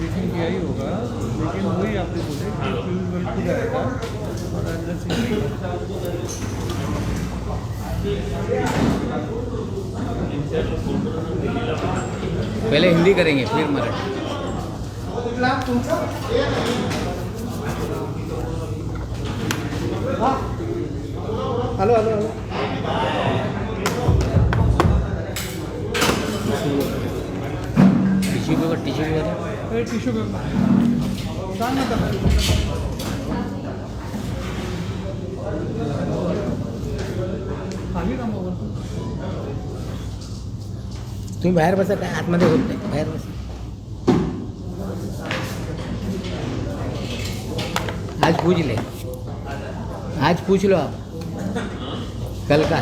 Briefing किया ही होगा, लेकिन वही आपने बोले कि पीयूष गोयल खुद आएगा और राजनाथ सिंह पहले हिंदी करेंगे फिर Marathi. Hello hello hello tissue paper tissue paper सांग ना त्यांना. खाली ना मोबाईल तुम्ही बाहेर बसा, काय आतमध्ये होत नाही, बाहेर बसा. आज पूछ ले, आज पूछ लो आप कल का.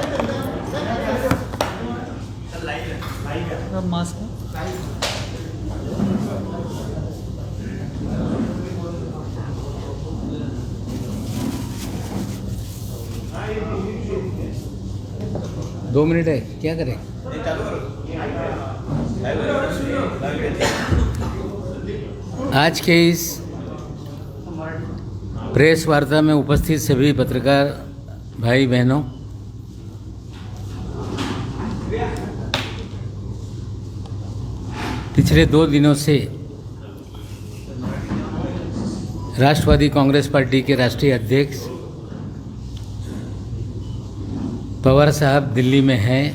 मास्क 2 मिनट है, क्या करें. आज के इस प्रेस वार्ता में उपस्थित सभी पत्रकार भाई बहनों, पिछले 2 दिनों से राष्ट्रवादी कांग्रेस पार्टी के राष्ट्रीय अध्यक्ष पवार साहब दिल्ली में हैं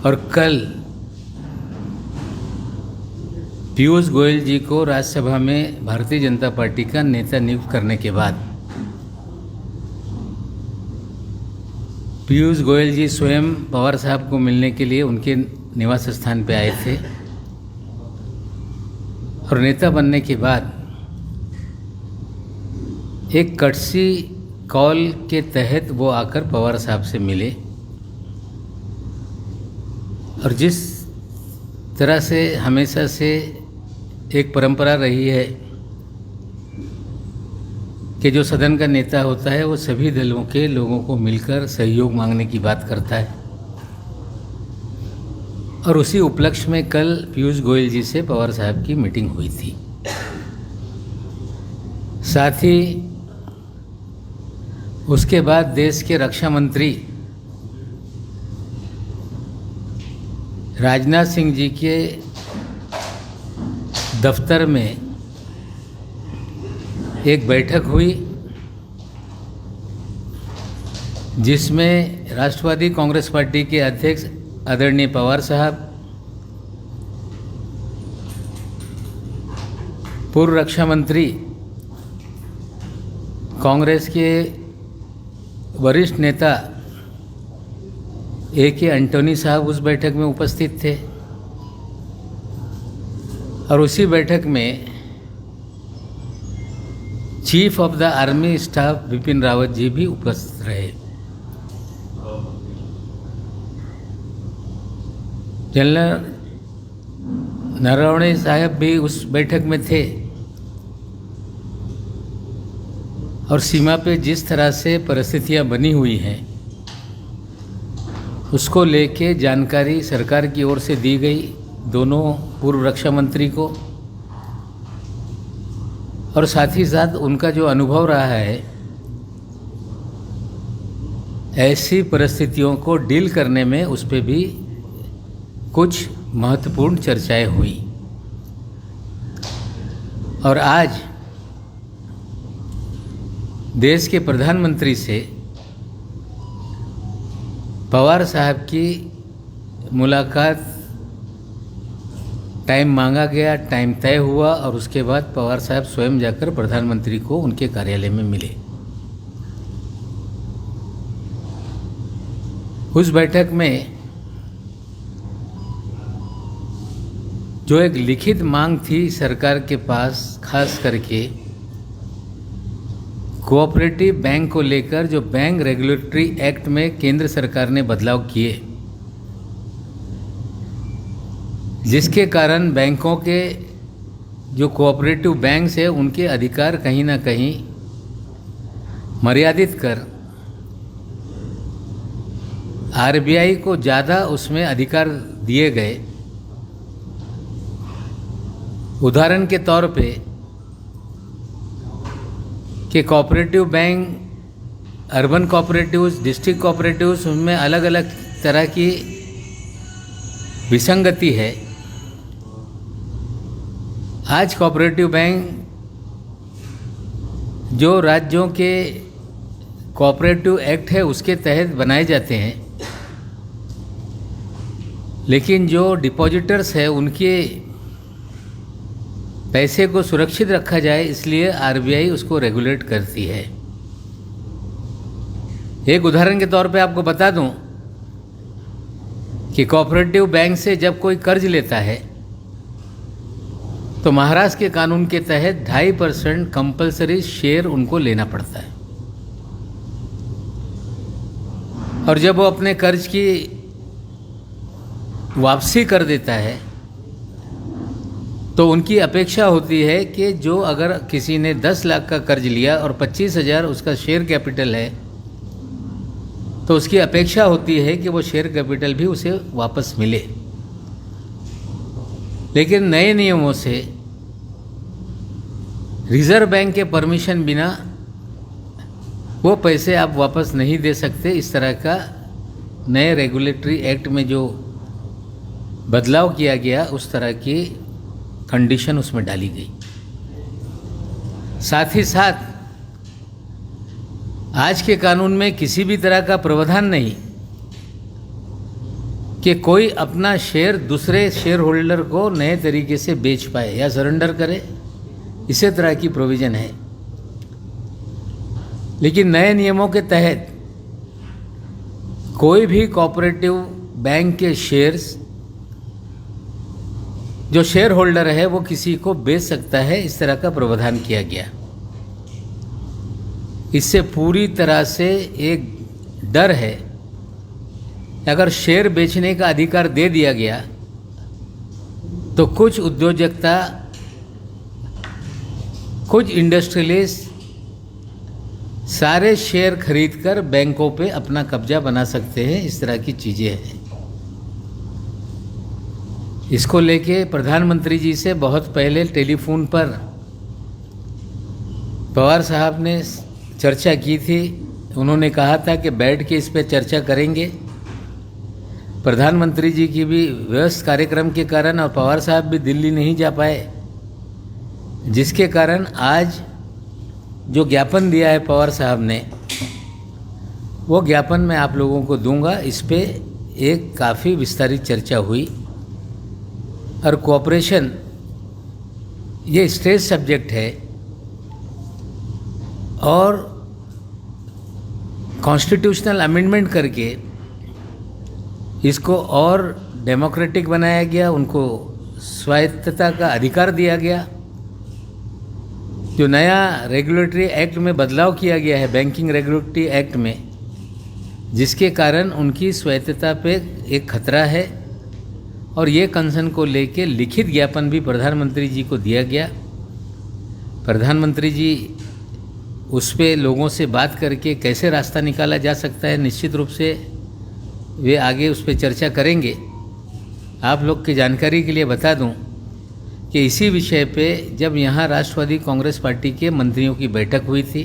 और कल पीयूष गोयल जी को राज्यसभा में भारतीय जनता पार्टी का नेता नियुक्त करने के बाद पीयूष गोयल जी स्वयं पवार साहब को मिलने के लिए उनके निवास स्थान पर आए थे और नेता बनने के बाद एक कटसी कॉल के तहत वो आकर पवार साहब से मिले और जिस तरह से हमेशा से एक परंपरा रही है कि जो सदन का नेता होता है वो सभी दलों के लोगों को मिलकर सहयोग मांगने की बात करता है, और उसी उपलक्ष्य में कल पीयूष गोयल जी से पवार साहब की मीटिंग हुई थी. साथ ही उसके बाद देश के रक्षा मंत्री राजनाथ सिंह जी के दफ्तर में एक बैठक हुई जिसमें राष्ट्रवादी कांग्रेस पार्टी के अध्यक्ष आदरणीय पवार साहब, पूर्व रक्षा मंत्री कांग्रेस के वरिष्ठ नेता A.K. एंटोनी साहब उस बैठक में उपस्थित थे और उसी बैठक में chief of the army staff Bipin Rawat ji भी उपस्थित रहे. जनरल नरवणे साहब भी उस बैठक में थे और सीमा पे जिस तरह से परिस्थितियां बनी हुई हैं उसको लेके जानकारी सरकार की ओर से दी गई दोनों पूर्व रक्षा मंत्री को, और साथ ही साथ उनका जो अनुभव रहा है ऐसी परिस्थितियों को डील करने में उस पर भी कुछ महत्वपूर्ण चर्चाएं हुई. और आज देश के प्रधानमंत्री से पवार साहब की मुलाकात टाइम मांगा गया, टाइम तय हुआ और उसके बाद पवार साहब स्वयं जाकर प्रधानमंत्री को उनके कार्यालय में मिले. उस बैठक में जो एक लिखित मांग थी सरकार के पास, खास करके कोऑपरेटिव बैंक को लेकर जो बैंक रेगुलेटरी एक्ट में केंद्र सरकार ने बदलाव किए, जिसके कारण बैंकों के जो कोऑपरेटिव बैंक्स है उनके अधिकार कहीं ना कहीं मर्यादित कर आरबीआई को ज़्यादा उसमें अधिकार दिए गए, उदाहरण के तौर पे कि cooperative bank, urban cooperatives, district cooperatives, उनमें अलग अलग तरह की विसंगति है। आज कोऑपरेटिव बैंक जो राज्यों के कोऑपरेटिव एक्ट है उसके तहत बनाए जाते हैं, लेकिन जो डिपॉजिटर्स है उनके पैसे को सुरक्षित रखा जाए इसलिए आरबीआई उसको रेगुलेट करती है। एक उदाहरण के तौर पे आपको बता दूं कि कोऑपरेटिव बैंक से जब कोई कर्ज लेता है तो महाराष्ट्र के कानून के तहत 2.5% कंपलसरी शेयर उनको लेना पड़ता है, और जब वो अपने कर्ज की वापसी कर देता है तो उनकी अपेक्षा होती है कि जो अगर किसी ने 10 लाख का कर्ज लिया और 25,000 उसका शेयर कैपिटल है तो उसकी अपेक्षा होती है कि वो शेयर कैपिटल भी उसे वापस मिले। लेकिन नए नियमों से रिजर्व बैंक के परमिशन बिना वो पैसे आप वापस नहीं दे सकते। इस तरह का नए रेगुलेटरी एक्ट में जो बदलाव किया गया उस तरह की कंडीशन उसमें डाली गई। साथ ही साथ आज के कानून में किसी भी तरह का प्रावधान नहीं कि कोई अपना शेयर दूसरे शेयर होल्डर को नए तरीके से बेच पाए या सरेंडर करे, इसी तरह की प्रोविज़न है। लेकिन नए नियमों के तहत कोई भी कोऑपरेटिव बैंक के शेयर्स जो शेयर होल्डर है वो किसी को बेच सकता है, इस तरह का प्रावधान किया गया। इससे पूरी तरह से एक डर है, अगर शेयर बेचने का अधिकार दे दिया गया तो कुछ उद्योजकता, कुछ इंडस्ट्रियलिस्ट सारे शेयर खरीदकर बैंकों पे अपना कब्जा बना सकते हैं। इस तरह की चीज़ें हैं। इसको लेके प्रधानमंत्री जी से बहुत पहले टेलीफोन पर पवार साहब ने चर्चा की थी। उन्होंने कहा था कि बैठ के इस पे चर्चा करेंगे। प्रधानमंत्री जी की भी व्यस्त कार्यक्रम के कारण और पवार साहब भी दिल्ली नहीं जा पाए, जिसके कारण आज जो ज्ञापन दिया है पवार साहब ने, वो ज्ञापन मैं आप लोगों को दूंगा। इस पे एक काफ़ी विस्तारित चर्चा हुई और कोऑपरेशन ये स्टेट सब्जेक्ट है और कॉन्स्टिट्यूशनल अमेंडमेंट करके इसको और डेमोक्रेटिक बनाया गया, उनको स्वायत्तता का अधिकार दिया गया। जो नया रेगुलेटरी एक्ट में बदलाव किया गया है, बैंकिंग रेगुलेटरी एक्ट में, जिसके कारण उनकी स्वायत्तता पे एक खतरा है, और ये कंसर्न को लेके लिखित ज्ञापन भी प्रधानमंत्री जी को दिया गया। प्रधानमंत्री जी उस पे लोगों से बात करके कैसे रास्ता निकाला जा सकता है, निश्चित रूप से वे आगे उस पर चर्चा करेंगे। आप लोग की जानकारी के लिए बता दूं कि इसी विषय पे जब यहाँ राष्ट्रवादी कांग्रेस पार्टी के मंत्रियों की बैठक हुई थी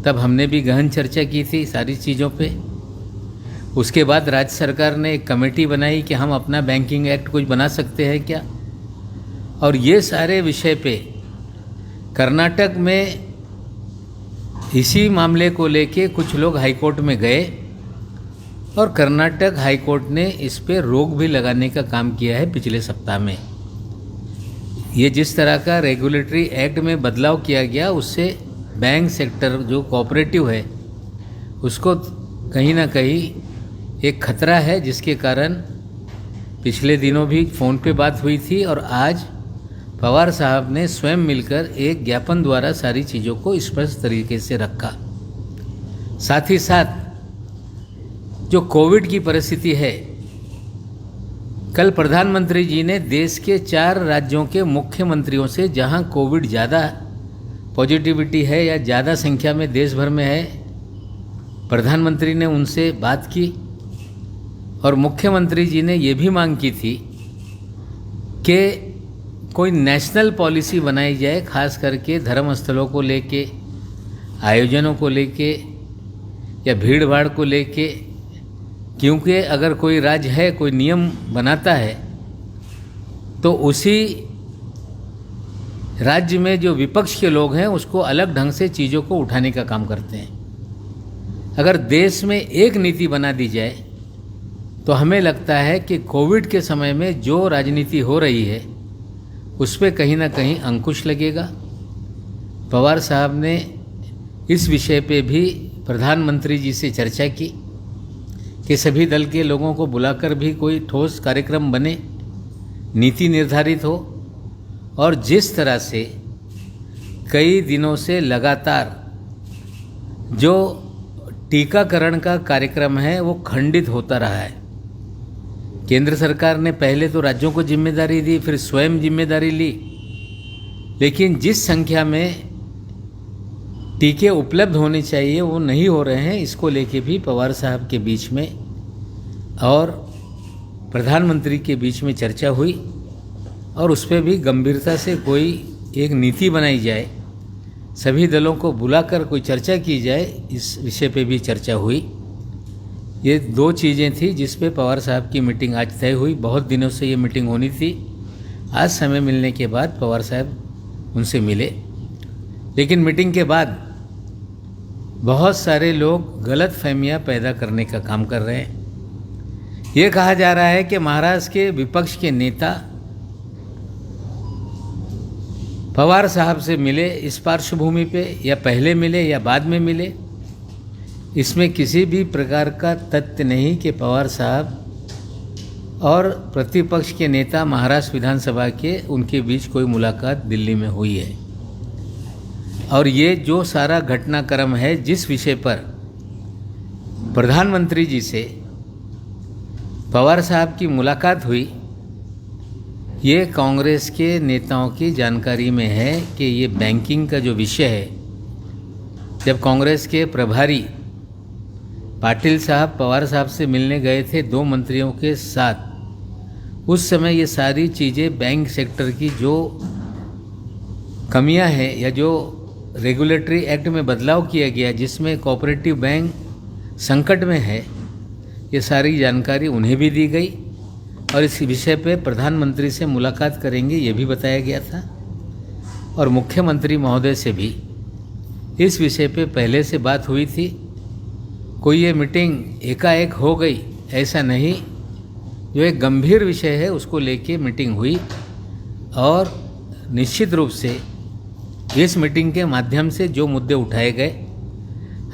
तब हमने भी गहन चर्चा की थी सारी चीज़ों पे। उसके बाद राज्य सरकार ने एक कमेटी बनाई कि हम अपना बैंकिंग एक्ट कुछ बना सकते हैं क्या, और ये सारे विषय पे कर्नाटक में इसी मामले को लेके कुछ लोग हाईकोर्ट में गए और कर्नाटक हाईकोर्ट ने इस पे रोक भी लगाने का काम किया है पिछले सप्ताह में। ये जिस तरह का रेगुलेटरी एक्ट में बदलाव किया गया उससे बैंक सेक्टर जो कोऑपरेटिव है उसको कहीं ना कहीं एक खतरा है, जिसके कारण पिछले दिनों भी फ़ोन पे बात हुई थी और आज पवार साहब ने स्वयं मिलकर एक ज्ञापन द्वारा सारी चीज़ों को स्पष्ट तरीके से रखा। साथ ही साथ जो कोविड की परिस्थिति है, कल प्रधानमंत्री जी ने देश के 4 राज्यों के मुख्यमंत्रियों से, जहां कोविड ज़्यादा पॉजिटिविटी है या ज़्यादा संख्या में देश भर में है, प्रधानमंत्री ने उनसे बात की और मुख्यमंत्री जी ने ये भी मांग की थी कि कोई नेशनल पॉलिसी बनाई जाए, खास करके धर्म स्थलों को लेके, आयोजनों को लेके या भीड़ भाड़ को लेके। क्योंकि अगर कोई राज्य है, कोई नियम बनाता है, तो उसी राज्य में जो विपक्ष के लोग हैं उसको अलग ढंग से चीज़ों को उठाने का काम करते हैं। अगर देश में एक नीति बना दी जाए तो हमें लगता है कि कोविड के समय में जो राजनीति हो रही है उस पर कहीं ना कहीं अंकुश लगेगा। पवार साहब ने इस विषय पे भी प्रधानमंत्री जी से चर्चा की कि सभी दल के लोगों को बुलाकर भी कोई ठोस कार्यक्रम बने, नीति निर्धारित हो। और जिस तरह से कई दिनों से लगातार जो टीकाकरण का कार्यक्रम है वो खंडित होता रहा है। केंद्र सरकार ने पहले तो राज्यों को जिम्मेदारी दी, फिर स्वयं जिम्मेदारी ली, लेकिन जिस संख्या में टीके उपलब्ध होने चाहिए वो नहीं हो रहे हैं। इसको लेके भी पवार साहब के बीच में और प्रधानमंत्री के बीच में चर्चा हुई और उस पर भी गंभीरता से कोई एक नीति बनाई जाए, सभी दलों को बुलाकर कोई चर्चा की जाए, इस विषय पे भी चर्चा हुई। ये दो चीज़ें थी जिस पे पवार साहब की मीटिंग आज तय हुई। बहुत दिनों से ये मीटिंग होनी थी। आज समय मिलने के बाद पवार साहब उनसे मिले, लेकिन मीटिंग के बाद बहुत सारे लोग गलत फहमियाँ पैदा करने का काम कर रहे हैं। ये कहा जा रहा है कि महाराष्ट्र के विपक्ष के नेता पवार साहब से मिले इस पार्श्वभूमि पे, या पहले मिले या बाद में मिले। इसमें किसी भी प्रकार का तथ्य नहीं कि पवार साहब और प्रतिपक्ष के नेता महाराष्ट्र विधानसभा के उनके बीच कोई मुलाकात दिल्ली में हुई है। और ये जो सारा घटनाक्रम है, जिस विषय पर प्रधानमंत्री जी से पवार साहब की मुलाकात हुई, ये कांग्रेस के नेताओं की जानकारी में है कि ये बैंकिंग का जो विषय है, जब कांग्रेस के प्रभारी पाटिल साहब पवार साहब से मिलने गए थे 2 मंत्रियों के साथ, उस समय ये सारी चीज़ें बैंक सेक्टर की जो कमियां हैं या जो रेगुलेटरी एक्ट में बदलाव किया गया जिसमें कोऑपरेटिव बैंक संकट में है, ये सारी जानकारी उन्हें भी दी गई और इस विषय पे प्रधानमंत्री से मुलाकात करेंगे ये भी बताया गया था। और मुख्यमंत्री महोदय से भी इस विषय पे पहले से बात हुई थी। कोई ये मीटिंग एकाएक हो गई ऐसा नहीं, जो एक गंभीर विषय है उसको लेके मीटिंग हुई और निश्चित रूप से इस मीटिंग के माध्यम से जो मुद्दे उठाए गए,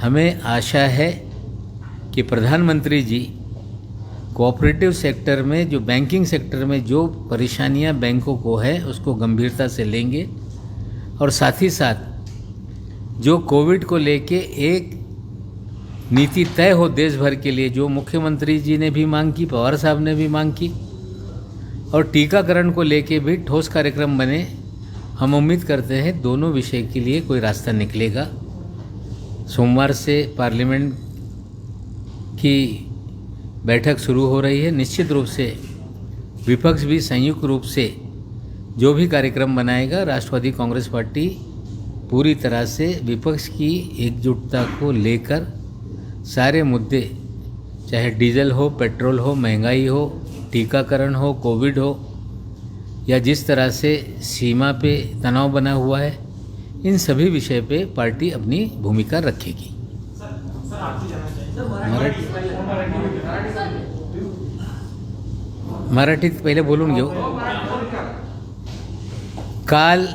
हमें आशा है कि प्रधानमंत्री जी कोऑपरेटिव सेक्टर में, जो बैंकिंग सेक्टर में जो परेशानियां बैंकों को है उसको गंभीरता से लेंगे और साथ ही साथ जो कोविड को लेके एक नीति तय हो देश भर के लिए, जो मुख्यमंत्री जी ने भी मांग की, पवार साहब ने भी मांग की, और टीकाकरण को लेके भी ठोस कार्यक्रम बने। हम उम्मीद करते हैं दोनों विषय के लिए कोई रास्ता निकलेगा। सोमवार से पार्लियामेंट की बैठक शुरू हो रही है। निश्चित रूप से विपक्ष भी संयुक्त रूप से जो भी कार्यक्रम बनाएगा, राष्ट्रवादी कांग्रेस पार्टी पूरी तरह से विपक्ष की एकजुटता को लेकर सारे मुद्दे, चाहे डीजल हो, पेट्रोल हो, महंगाई हो, टीकाकरण हो, कोविड हो, या जिस तरह से सीमा पे तनाव बना हुआ है, इन सभी विषय पे पार्टी अपनी भूमिका रखेगी। मराठीत पहिले बोलून घेऊ। काल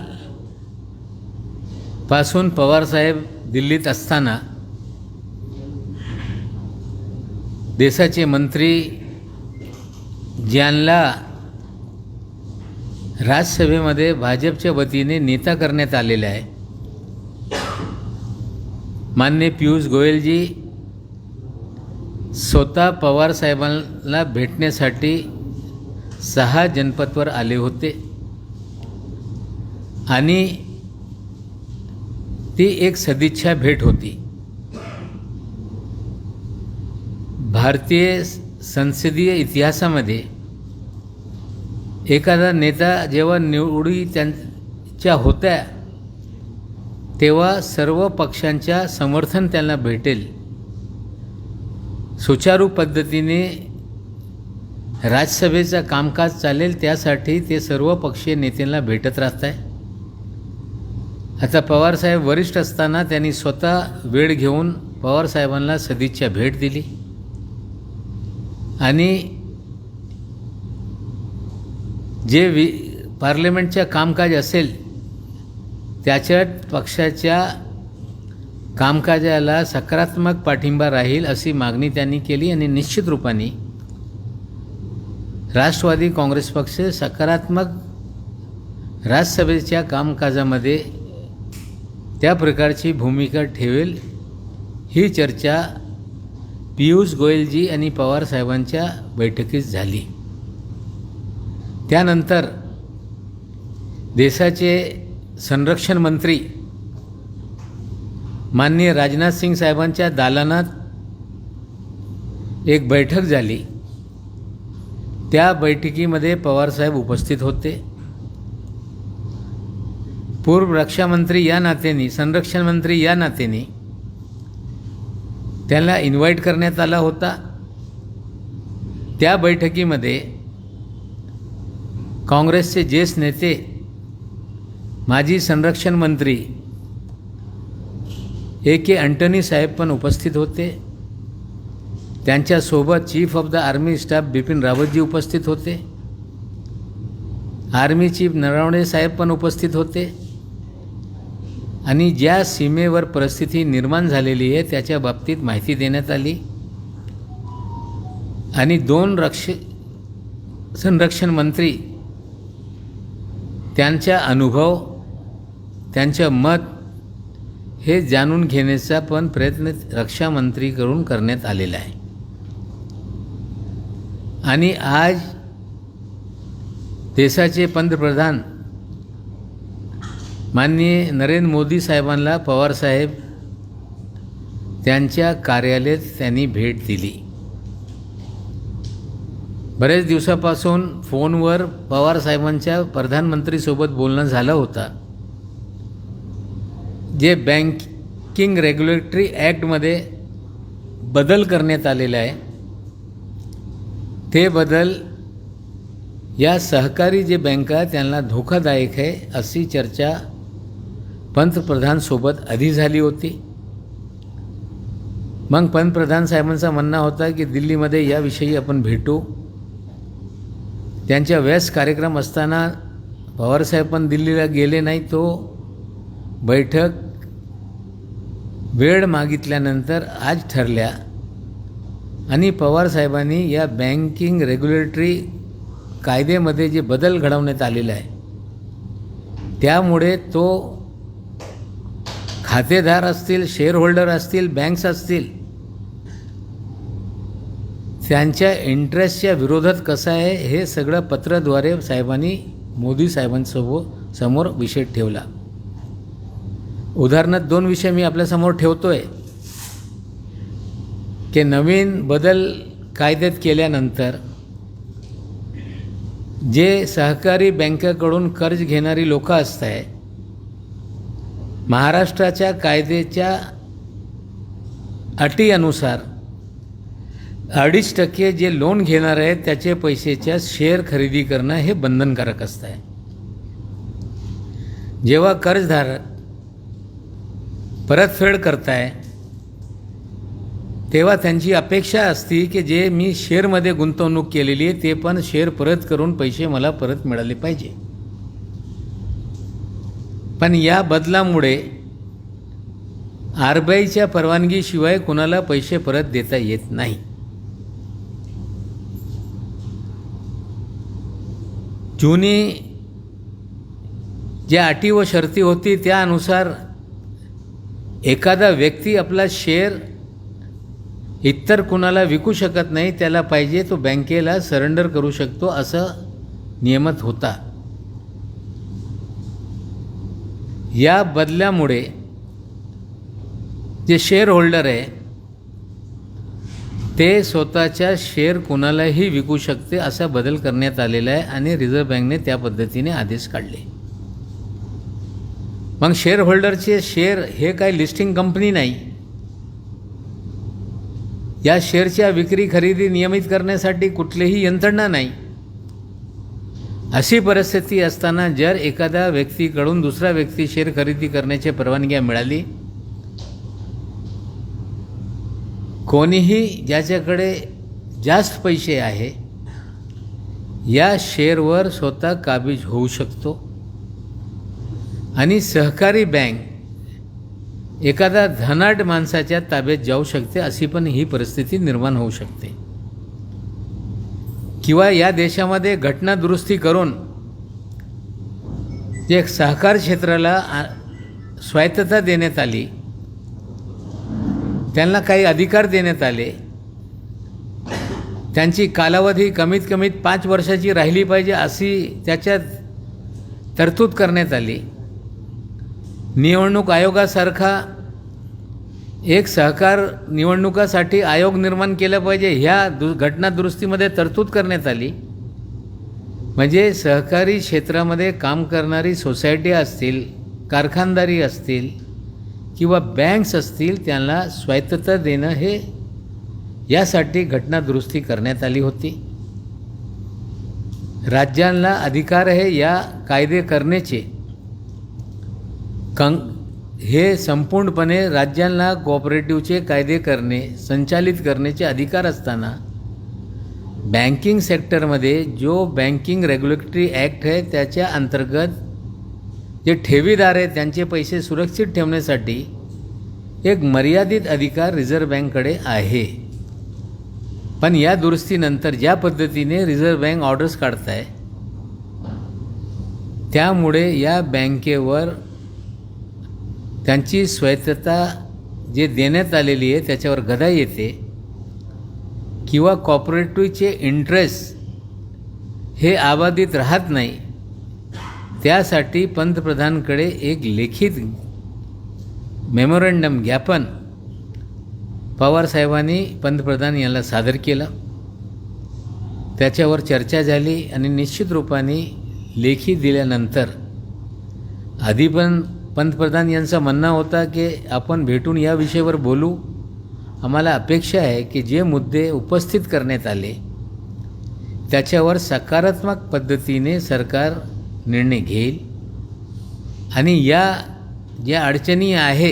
पासून पवार साहेब दिल्लीत असताना देशाचे मंत्री ज्यांना राज्यसभेमध्ये भाजपच्या वतीने नेता करण्यात आलेला आहे, माननीय पीयूष गोयल जी स्वतः पवार साहेबांना भेटण्यासाठी 6 जनपदवर आले होते आणि ती एक सदिच्छा भेट होती। भारतीय संसदीय इतिहासामध्ये एखादा नेता जेव्हा निवडी त्यांच्या होत्या तेव्हा सर्व पक्षांच्या समर्थन त्यांना भेटेल, सुचारू पद्धतीने राज्यसभेचं कामकाज चालेल, त्यासाठी ते सर्व पक्षीय नेत्यांना भेटत राहत आहे. आता पवारसाहेब वरिष्ठ असताना त्यांनी स्वतः वेळ घेऊन पवारसाहेबांना सदिच्छा भेट दिली आणि जे पार्लमेंटच्या कामकाज असेल त्याच्यात पक्षाच्या कामकाजाला सकारात्मक पाठिंबा राहील अशी मागणी त्यांनी केली आणि निश्चित रूपाने राष्ट्रवादी काँग्रेस पक्ष सकारात्मक राज्यसभेच्या कामकाजामध्ये त्या प्रकारची भूमिका ठेवेल. ही चर्चा पियुष गोयलजी आणि पवारसाहेबांच्या बैठकीत झाली. त्यानंतर देशाचे संरक्षण मंत्री माननीय राजनाथ सिंग साहेबांच्या दालनात एक बैठक झाली. त्या बैठकीमध्ये पवारसाहेब उपस्थित होते. पूर्व रक्षामंत्री या नात्याने, संरक्षण मंत्री या नात्याने त्यांना इन्व्हाइट करण्यात आला होता. त्या बैठकीमध्ये काँग्रेसचे ज्येष्ठ नेते माजी संरक्षण मंत्री A.K. अँटनी साहेब पण उपस्थित होते. त्यांच्यासोबत chief of the army staff Bipin Rawat ji उपस्थित होते. आर्मी चीफ नरवणे साहेब पण उपस्थित होते. आणि ज्या सीमेवर परिस्थिती निर्माण झालेली आहे त्याच्या बाबतीत माहिती देण्यात आली आणि दोन संरक्षण मंत्री त्यांचा अनुभव, त्यांचं मत हे जाणून घेण्याचा पण प्रयत्न रक्षामंत्रीकडून करण्यात आलेला आहे. आणि आज देशाचे पंतप्रधान माननीय नरेंद्र मोदी साहेबांना पवारसाहेब त्यांच्या कार्यालयात त्यांनी भेट दिली. बरेच दिवसापासून फोनवर पवारसाहेबांच्या प्रधानमंत्रीसोबत बोलणं झालं होतं. जे बँकिंग रेग्युलेटरी ॲक्टमध्ये बदल करण्यात आलेला आहे ते बदल या सहकारी जे बँका त्यांना धोकादायक आहे अशी चर्चा पंतप्रधानसोबत आधी झाली होती. मग पंतप्रधान साहेबांचा म्हणणं होता की दिल्लीमध्ये याविषयी आपण भेटू. त्यांच्या व्यस्त कार्यक्रम असताना पवारसाहेब पण दिल्लीला गेले नाही. तो बैठक वेळ मागितल्यानंतर आज ठरल्या आणि पवारसाहेबांनी या बँकिंग रेग्युलेटरी कायद्यामध्ये जे बदल घडवण्यात आलेला आहे त्यामुळे तो खातेदार असतील, शेअरहोल्डर असतील, बँक्स असतील, त्यांच्या इंटरेस्टच्या विरोधात कसं आहे हे सगळं पत्राद्वारे साहेबांनी मोदी साहेबांसमोर विषय ठेवला. उदाहरणार्थ दोन विषय मी आपल्यासमोर ठेवतो आहे की नवीन बदल कायद्यात केल्यानंतर जे सहकारी बँकेकडून कर्ज घेणारी लोक असत आहे, महाराष्ट्राच्या कायद्याच्या अटीनुसार 2.5% जे लोन घेणार आहेत त्याचे पैशाच्या शेअर खरेदी करणं हे बंधनकारक असतं आहे. जेव्हा कर्जधारक परतफेड करताय तेव्हा त्यांची अपेक्षा असते की जे मी शेअरमध्ये गुंतवणूक केलेली आहे ते पण शेअर परत करून पैसे मला परत मिळाले पाहिजे. पण या बदलामुळे RBIच्या परवानगीशिवाय कोणाला पैसे परत देता येत नाही. जुनी ज्या अटी व शर्ती होती त्यानुसार एखादा व्यक्ती आपला शेअर इतर कुणाला विकू शकत नाही, त्याला पाहिजे तो बँकेला सरेंडर करू शकतो असं नियमित होता. या बदलामुळे जे शेअर होल्डर आहे ते स्वतःच्या शेअर कोणालाही विकू शकते असा बदल करण्यात आलेला आहे आणि रिझर्व्ह बँकने त्या पद्धतीने आदेश काढले. मग शेअर होल्डरचे शेअर हे काही लिस्टिंग कंपनी नाही. या शेअरच्या विक्री खरेदी नियमित करण्यासाठी कुठलीही यंत्रणा नाही. अशी परिस्थिती असताना जर एखाद्या व्यक्तीकडून दुसरा व्यक्ती शेअर खरेदी करण्याची परवानगी मिळाली, कोणीही ज्याच्याकडे जास्त पैसे आहे या शेअरवर स्वतः काबीज होऊ शकतो आणि सहकारी बँक एखादा धनाढ्य माणसाच्या ताब्यात जाऊ शकते. अशी पण ही परिस्थिती निर्माण होऊ शकते. किंवा या देशामध्ये घटना दुरुस्ती करून जे सहकार क्षेत्राला स्वायत्तता देण्यात आली, त्यांना काही अधिकार देण्यात आले, त्यांची कालावधी कमीत कमीत 5 वर्षाची राहिली पाहिजे अशी त्याच्यात तरतूद करण्यात आली. निवडणूक आयोगासारखा एक सहकार निवडणुकासाठी आयोग निर्माण केला पाहिजे ह्या घटना दुरुस्तीमध्ये तरतूद करण्यात आली. म्हणजे सहकारी क्षेत्रामध्ये काम करणारी सोसायटी असतील, कारखानदारी असतील किंवा बँक्स असतील, त्यांना स्वायत्तता देणं हे यासाठी घटना दुरुस्ती करण्यात आली होती. राज्यांना अधिकार आहे या कायदे करण्याचे. हे संपूर्णपणे राज्यांना कोऑपरेटिव्हचे कायदे करणे, संचालित करण्याचे अधिकार असताना बँकिंग सेक्टरमध्ये जो बँकिंग रेग्युलेटरी ॲक्ट आहे त्याच्या अंतर्गत जे ठेवीदार आहेत त्यांचे पैसे सुरक्षित ठेवण्यासाठी एक मर्यादित अधिकार रिझर्व्ह बँककडे आहे. पण या दुरुस्तीनंतर ज्या पद्धतीने रिझर्व्ह बँक ऑर्डर्स काढत आहे त्यामुळे या बँकेवर त्यांची स्वायत्तता जे देण्यात आलेली आहे त्याच्यावर गदा येते किंवा कॉपरेटिव्हचे इंटरेस्ट हे अबाधित राहत नाही. त्यासाठी पंतप्रधानांकडे एक लेखित मेमोरंडम ज्ञापन पवारसाहेबांनी पंतप्रधान यांना सादर केलं. त्याच्यावर चर्चा झाली आणि निश्चित रूपाने लेखी दिल्यानंतर आधी पण पंतप्रधान यांचा म्हणणं होता की आपण भेटून या विषयावर बोलू. आम्हाला अपेक्षा आहे की जे मुद्दे उपस्थित करण्यात आले त्याच्यावर सकारात्मक पद्धतीने सरकार निर्णय घेईल आणि या ज्या अडचणी आहे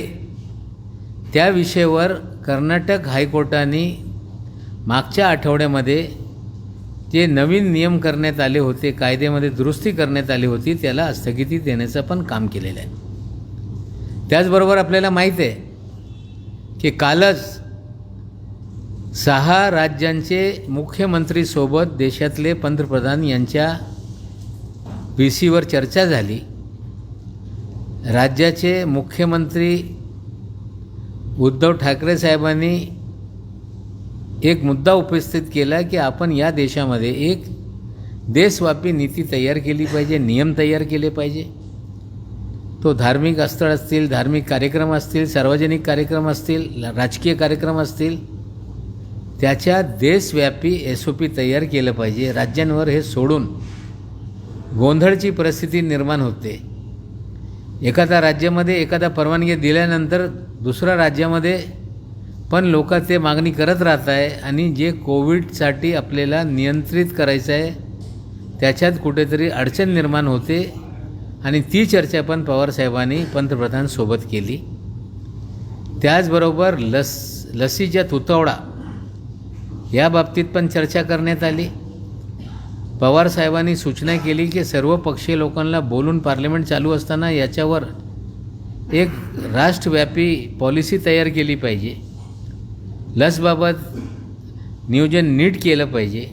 त्या विषयावर कर्नाटक हायकोर्टाने मागच्या आठवड्यामध्ये जे नवीन नियम करण्यात आले होते, कायद्यामध्ये दुरुस्ती करण्यात आली होती, त्याला स्थगिती देण्याचं पण काम केलेलं आहे. त्याचबरोबर आपल्याला माहीत आहे की कालच 6 राज्यांचे मुख्यमंत्रीसोबत देशातले पंतप्रधान यांच्या VCवर चर्चा झाली. राज्याचे मुख्यमंत्री उद्धव ठाकरे साहेबांनी एक मुद्दा उपस्थित केला की आपण या देशामध्ये एक देशव्यापी नीती तयार केली पाहिजे, नियम तयार केले पाहिजे. तो धार्मिक स्थळ असतील, धार्मिक कार्यक्रम असतील, सार्वजनिक कार्यक्रम असतील, राजकीय कार्यक्रम असतील, त्याच्या देशव्यापी SOP तयार केलं पाहिजे. राज्यांवर हे सोडून गोंधळची परिस्थिती निर्माण होते. एखाद्या राज्यामध्ये एखादा परवानगी दिल्यानंतर दुसऱ्या राज्यामध्ये पण लोक ते मागणी करत राहत आहे आणि जे कोविडसाठी आपल्याला नियंत्रित करायचं आहे त्याच्यात कुठेतरी अडचण निर्माण होते आणि ती चर्चा पण पवारसाहेबांनी पंतप्रधानांसोबत केली. त्याचबरोबर लसीच्या तुटवडा या बाबतीत पण चर्चा करण्यात आली. पवारसाहेबांनी सूचना केली की सर्व पक्षीय लोकांना बोलून पार्लमेंट चालू असताना याच्यावर एक राष्ट्रव्यापी पॉलिसी तयार केली पाहिजे. लसबाबत नियोजन नीट केलं पाहिजे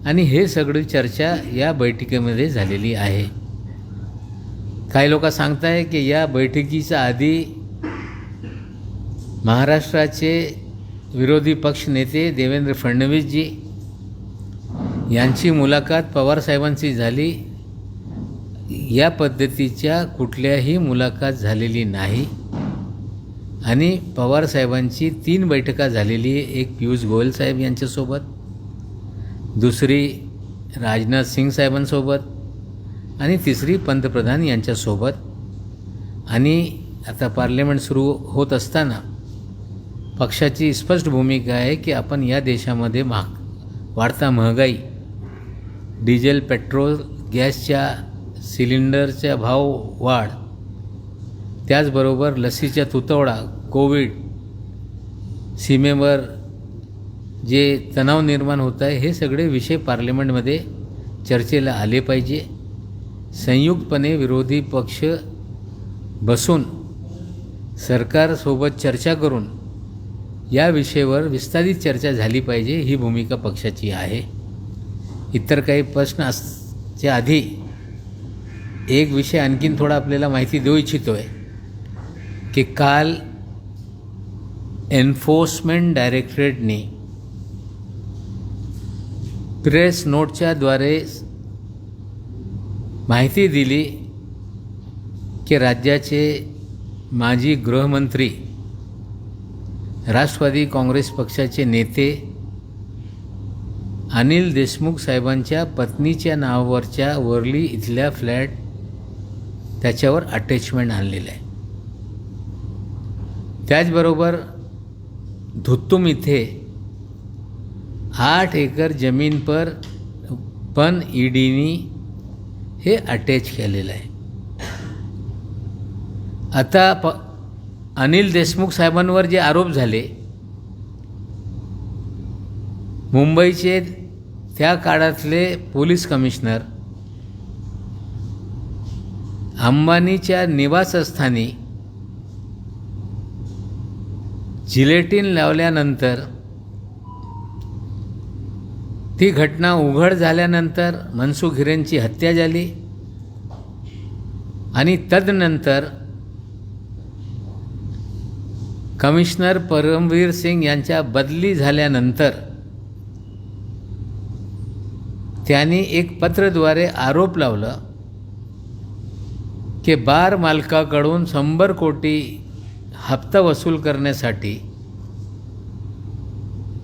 आणि हे सगळी चर्चा या बैठकीमध्ये झालेली आहे. काही लोक सांगत आहे की या बैठकीच्या आधी महाराष्ट्राचे विरोधी पक्ष नेते देवेंद्र फडणवीसजी यांची मुलाखत पवारसाहेबांची झाली. या पद्धतीच्या कुठल्याही मुलाखत झालेली नाही आणि पवारसाहेबांची 3 बैठका झालेली आहे. एक पियुष गोयल साहेब यांच्यासोबत, दुसरी राजनाथ सिंग साहेबांसोबत आणि तिसरी पंतप्रधान यांच्यासोबत. आणि आता पार्लमेंट सुरू होत असताना पक्षाची स्पष्ट भूमिका आहे की आपण या देशामध्ये वाढता महागाई, डिझेल, पेट्रोल, गॅसच्या सिलेंडरच्या भाव वाढ, त्याचबरोबर लसीच्या तुटवडा, कोविड, सीमेवर जे तणाव निर्माण होत आहे, हे सगळे विषय पार्लमेंटमध्ये चर्चेला आले पाहिजे. संयुक्तपणे विरोधी पक्ष बसून सरकारसोबत चर्चा करून या विषयावर विस्तारित चर्चा झाली पाहिजे, ही भूमिका पक्षाची आहे. इतर काही प्रश्न असच्या आधी एक विषय आणखीन थोडा आपल्याला माहिती देऊ इच्छितो आहे की काल एन्फोर्समेंट डायरेक्टरेटने प्रेस नोटच्या द्वारे माहिती दिली की राज्याचे माजी गृहमंत्री, राष्ट्रवादी काँग्रेस पक्षाचे नेते अनिल देशमुख साहेबांच्या पत्नीच्या नावावरच्या वर्ली इथल्या फ्लॅट त्याच्यावर अटॅचमेंट आणलेलं आहे. त्याचबरोबर धुत्तुम इथे 8 एकर जमीन पर पण ईडीनी हे अटॅच केलेलं आहे. आता अनिल देशमुख साहेबांवर जे आरोप झाले, मुंबईचे त्या काळातले पोलीस कमिशनर अंबानीच्या निवासस्थानी जिलेटिन लावल्यानंतर, ती घटना उघड झाल्यानंतर मनसुख हिरेनची हत्या झाली आणि तदनंतर कमिशनर परमवीर सिंग यांच्या बदली झाल्यानंतर त्यांनी एक पत्रद्वारे आरोप लावला की बार मालकाकडून 100 कोटी हप्ता वसूल करण्यासाठी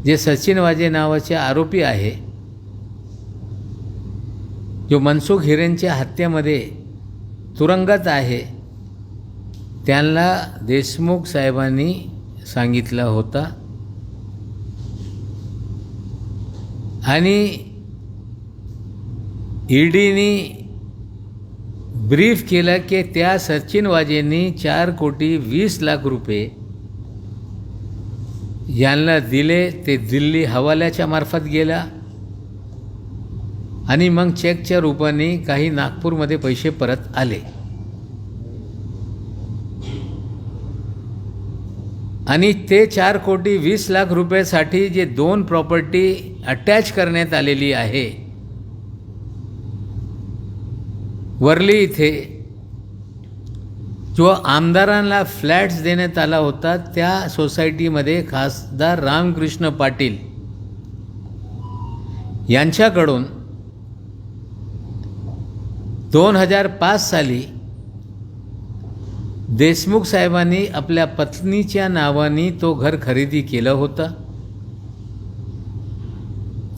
जे सचिन वाजे नावाचे आरोपी आहे, जो मनसुख हिरेनच्या हत्येमध्ये तुरुंगात आहे, त्यांना देशमुख साहेबांनी सांगितलं होता आणि ईडीनी ब्रीफ केलं की त्या सचिन वाजेंनी 4 कोटी 20 लाख रुपये यांना दिले. ते दिल्ली हवाल्याच्या मार्फत गेला आणि मग चेकच्या रूपाने काही नागपूरमध्ये पैसे परत आले. आणि ते 4 कोटी 20 लाख रुपयासाठी जे 2 प्रॉपर्टी अटॅच करण्यात आलेली आहे वर्ली इथे, जो आमदारांना फ्लॅट्स देण्यात आला होता, त्या सोसायटीमध्ये खासदार रामकृष्ण पाटील यांच्याकडून 2005 साली देशमुख साहेबांनी आपल्या पत्नीच्या नावाने तो घर खरेदी केलं होतं.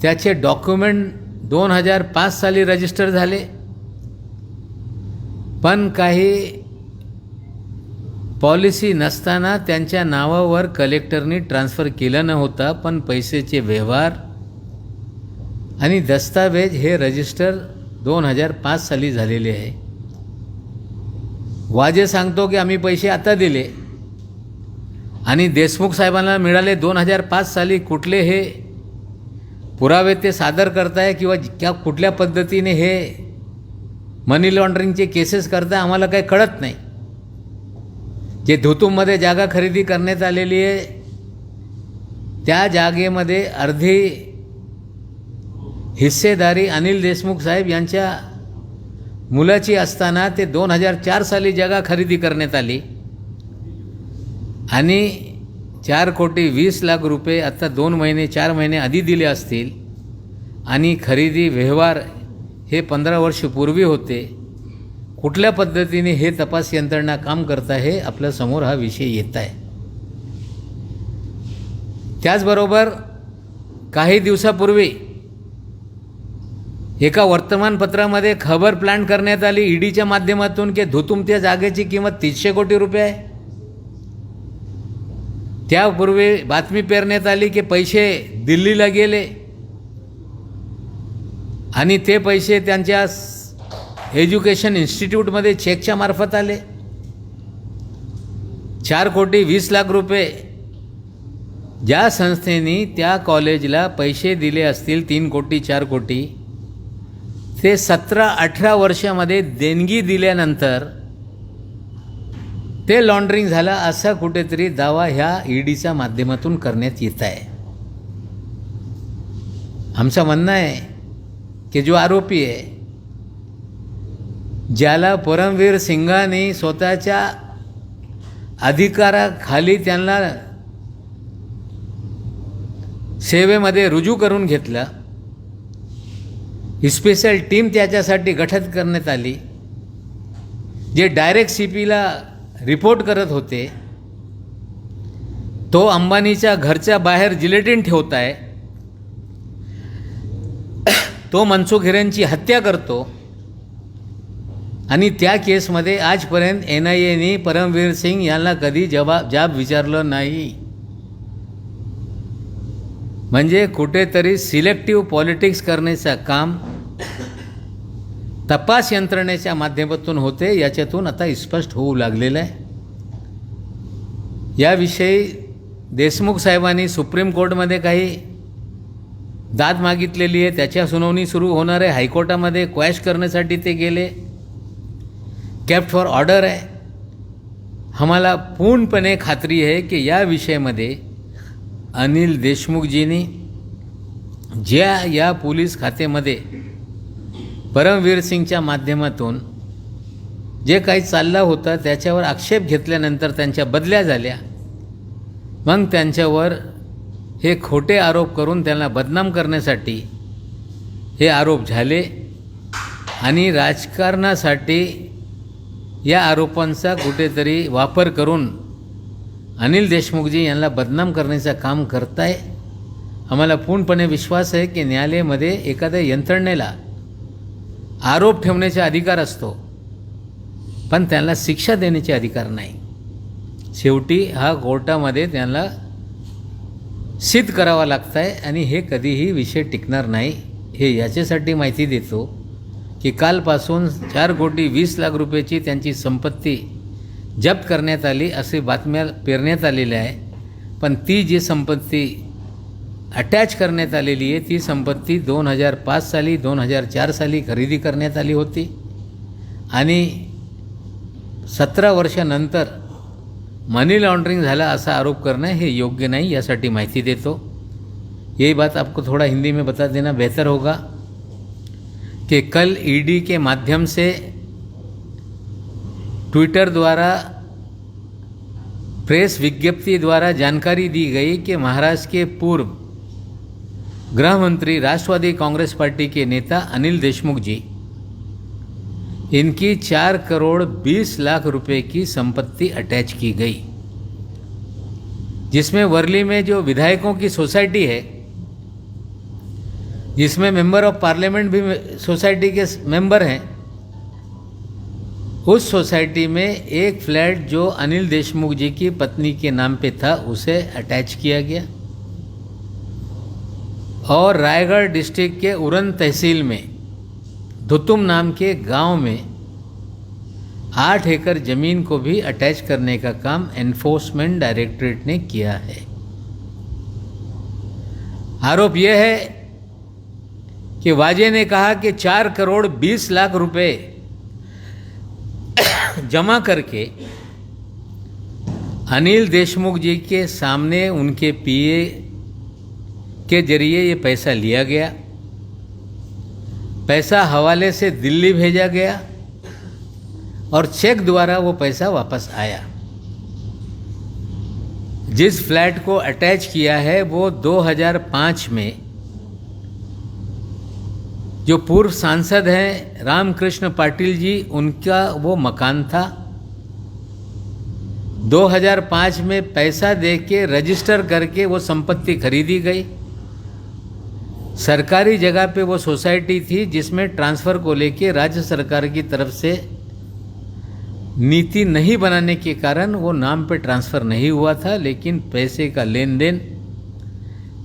त्याचे डॉक्युमेंट 2005 साली रजिस्टर झाले, पण काही पॉलिसी नसताना त्यांच्या नावावर कलेक्टरनी ट्रान्सफर केलं नव्हता. पण पैसेचे व्यवहार आणि दस्तावेज हे रजिस्टर 2005 साली झालेले आहे. वाजे सांगतो की आम्ही पैसे आता दिले आणि देशमुख साहेबांना मिळाले 2005 साली. कुठले हे पुरावे ते सादर करताय किंवा कुठल्या पद्धतीने हे मनी लॉन्ड्रिंगचे केसेस करताय आम्हाला काही कळत नाही. जे धुतुममध्ये जागा खरेदी करण्यात आलेली आहे, त्या जागेमध्ये अर्धी हिस्सेदारी अनिल देशमुख साहेब यांच्या मुलाची असताना ते 2004 साली जागा खरेदी करण्यात आली आणि 4 कोटी 20 लाख रुपये आता 4 महिने आधी दिले असतील आणि खरेदी व्यवहार हे 15 वर्ष पूर्वी होते. कुठल्या पद्धतीने हे तपास यंत्रणा काम करत आहे आपल्यासमोर हा विषय येत आहे. त्याचबरोबर काही दिवसापूर्वी एका वर्तमानपत्रामध्ये खबर प्लांट करण्यात आली ईडीच्या माध्यमातून की धुतुमत्या जागेची किंमत 300 कोटी रुपये आहे. त्यापूर्वी बातमी पेरण्यात आली की पैसे दिल्लीला गेले आणि ते पैसे त्यांच्या एज्युकेशन इन्स्टिट्यूटमध्ये चेकच्या मार्फत आले. 4 कोटी 20 लाख रुपये ज्या संस्थेने त्या कॉलेजला पैसे दिले असतील 3 कोटी 4 कोटी, ते 17-18 वर्षामध्ये देणगी दिल्यानंतर ते लॉन्ड्रिंग झालं असा कुठेतरी दावा ह्या ईडीच्या माध्यमातून करण्यात येत आहे. आमचं म्हणणं आहे की जो आरोपी आहे, ज्याला परमवीर सिंगांनी स्वतःच्या अधिकाराखाली त्यांना सेवेमध्ये रुजू करून घेतलं, स्पेशल टीम त्याच्यासाठी गठीत करण्यात आली, जे डायरेक्ट CPला रिपोर्ट करत होते, तो अंबानीच्या घरच्या बाहेर जिलेटिन ठेवत आहे, तो मनसुख हिरेनची हत्या करतो आणि त्या केसमध्ये आजपर्यंत NIAने परमवीर सिंग यांना कधी जाब विचारलं नाही. म्हणजे कुठेतरी सिलेक्टिव्ह पॉलिटिक्स करण्याचं काम तपास यंत्रणेच्या माध्यमातून होते, याच्यातून आता स्पष्ट होऊ लागलेलं आहे. याविषयी देशमुख साहेबांनी सुप्रीम कोर्टमध्ये काही दाद मागितलेली आहे, त्याच्या सुनावणी सुरू होणार आहे. हायकोर्टामध्ये क्वॅश करण्यासाठी ते गेले, केप्ट फॉर ऑर्डर आहे. आम्हाला पूर्णपणे खात्री आहे की या विषयामध्ये अनिल देशमुखजींनी ज्या या पोलीस खात्यामध्ये परमवीर सिंगच्या माध्यमातून जे काही चाललं होतं त्याच्यावर आक्षेप घेतल्यानंतर त्यांच्या बदल्या झाल्या, मग त्यांच्यावर हे खोटे आरोप करून त्यांना बदनाम करण्यासाठी हे आरोप झाले आणि राजकारणासाठी या आरोपांचा कुठेतरी वापर करून अनिल देशमुखजी यांना बदनाम करण्याचं काम करताय. आम्हाला पूर्णपणे विश्वास आहे की न्यायालयामध्ये एखाद्या यंत्रणेला आरोप ठेवण्याचा अधिकार असतो, पण त्यांना शिक्षा देण्याचे अधिकार नाही. शेवटी हा कोर्टामध्ये त्यांना सिद्ध करावा लागतं आहे आणि हे कधीही विषय टिकणार नाही. हे याच्यासाठी माहिती देतो की कालपासून 4 कोटी 20 लाख रुपयाची त्यांची संपत्ती जप्त करण्यात आली असे बातम्या पेरण्यात आलेल्या आहे, पण ती जी संपत्ती अटॅच करण्यात आलेली आहे ती संपत्ती 2005 साली 2004 साली खरेदी करण्यात आली होती आणि 17 वर्षानंतर मनी लॉन्ड्रिंग झाला असा आरोप करणं हे योग्य नहीं. यासाठी माहिती देतो. यही बात आपको थोड़ा हिंदी में बता देना बेहतर होगा कि कल ईडी के माध्यम से ट्विटर द्वारा प्रेस विज्ञप्ति द्वारा जानकारी दी गई कि महाराष्ट्र के पूर्व गृह मंत्री राष्ट्रवादी कांग्रेस पार्टी के नेता अनिल देशमुख जी, इनकी 4 करोड़ 20 लाख रुपए की संपत्ति अटैच की गई, जिसमें वर्ली में जो विधायकों की सोसाइटी है, जिसमें मेंबर ऑफ पार्लियामेंट भी सोसाइटी के मेंबर हैं, उस सोसाइटी में एक फ्लैट जो अनिल देशमुख जी की पत्नी के नाम पे था उसे अटैच किया गया और रायगढ़ डिस्ट्रिक्ट के उरन तहसील में धुतुम नाम के गांव में 8 एकड़ ज़मीन को भी अटैच करने का काम एनफोर्समेंट डायरेक्टरेट ने किया है. आरोप यह है कि वाजे ने कहा कि 4 करोड़ 20 लाख रुपए जमा करके अनिल देशमुख जी के सामने उनके पीए के जरिए ये पैसा लिया गया, पैसा हवाले से दिल्ली भेजा गया और चेक द्वारा वो पैसा वापस आया. जिस फ्लैट को अटैच किया है वो 2005 में जो पूर्व सांसद हैं रामकृष्ण पाटिल जी, उनका वो मकान था 2005 में पैसा दे के रजिस्टर करके वो संपत्ति खरीदी गई। सरकारी जगह पे वो सोसाइटी थी जिसमें ट्रांसफ़र को लेके राज्य सरकार की तरफ से नीति नहीं बनाने के कारण वो नाम पे ट्रांसफ़र नहीं हुआ था, लेकिन पैसे का लेन देन,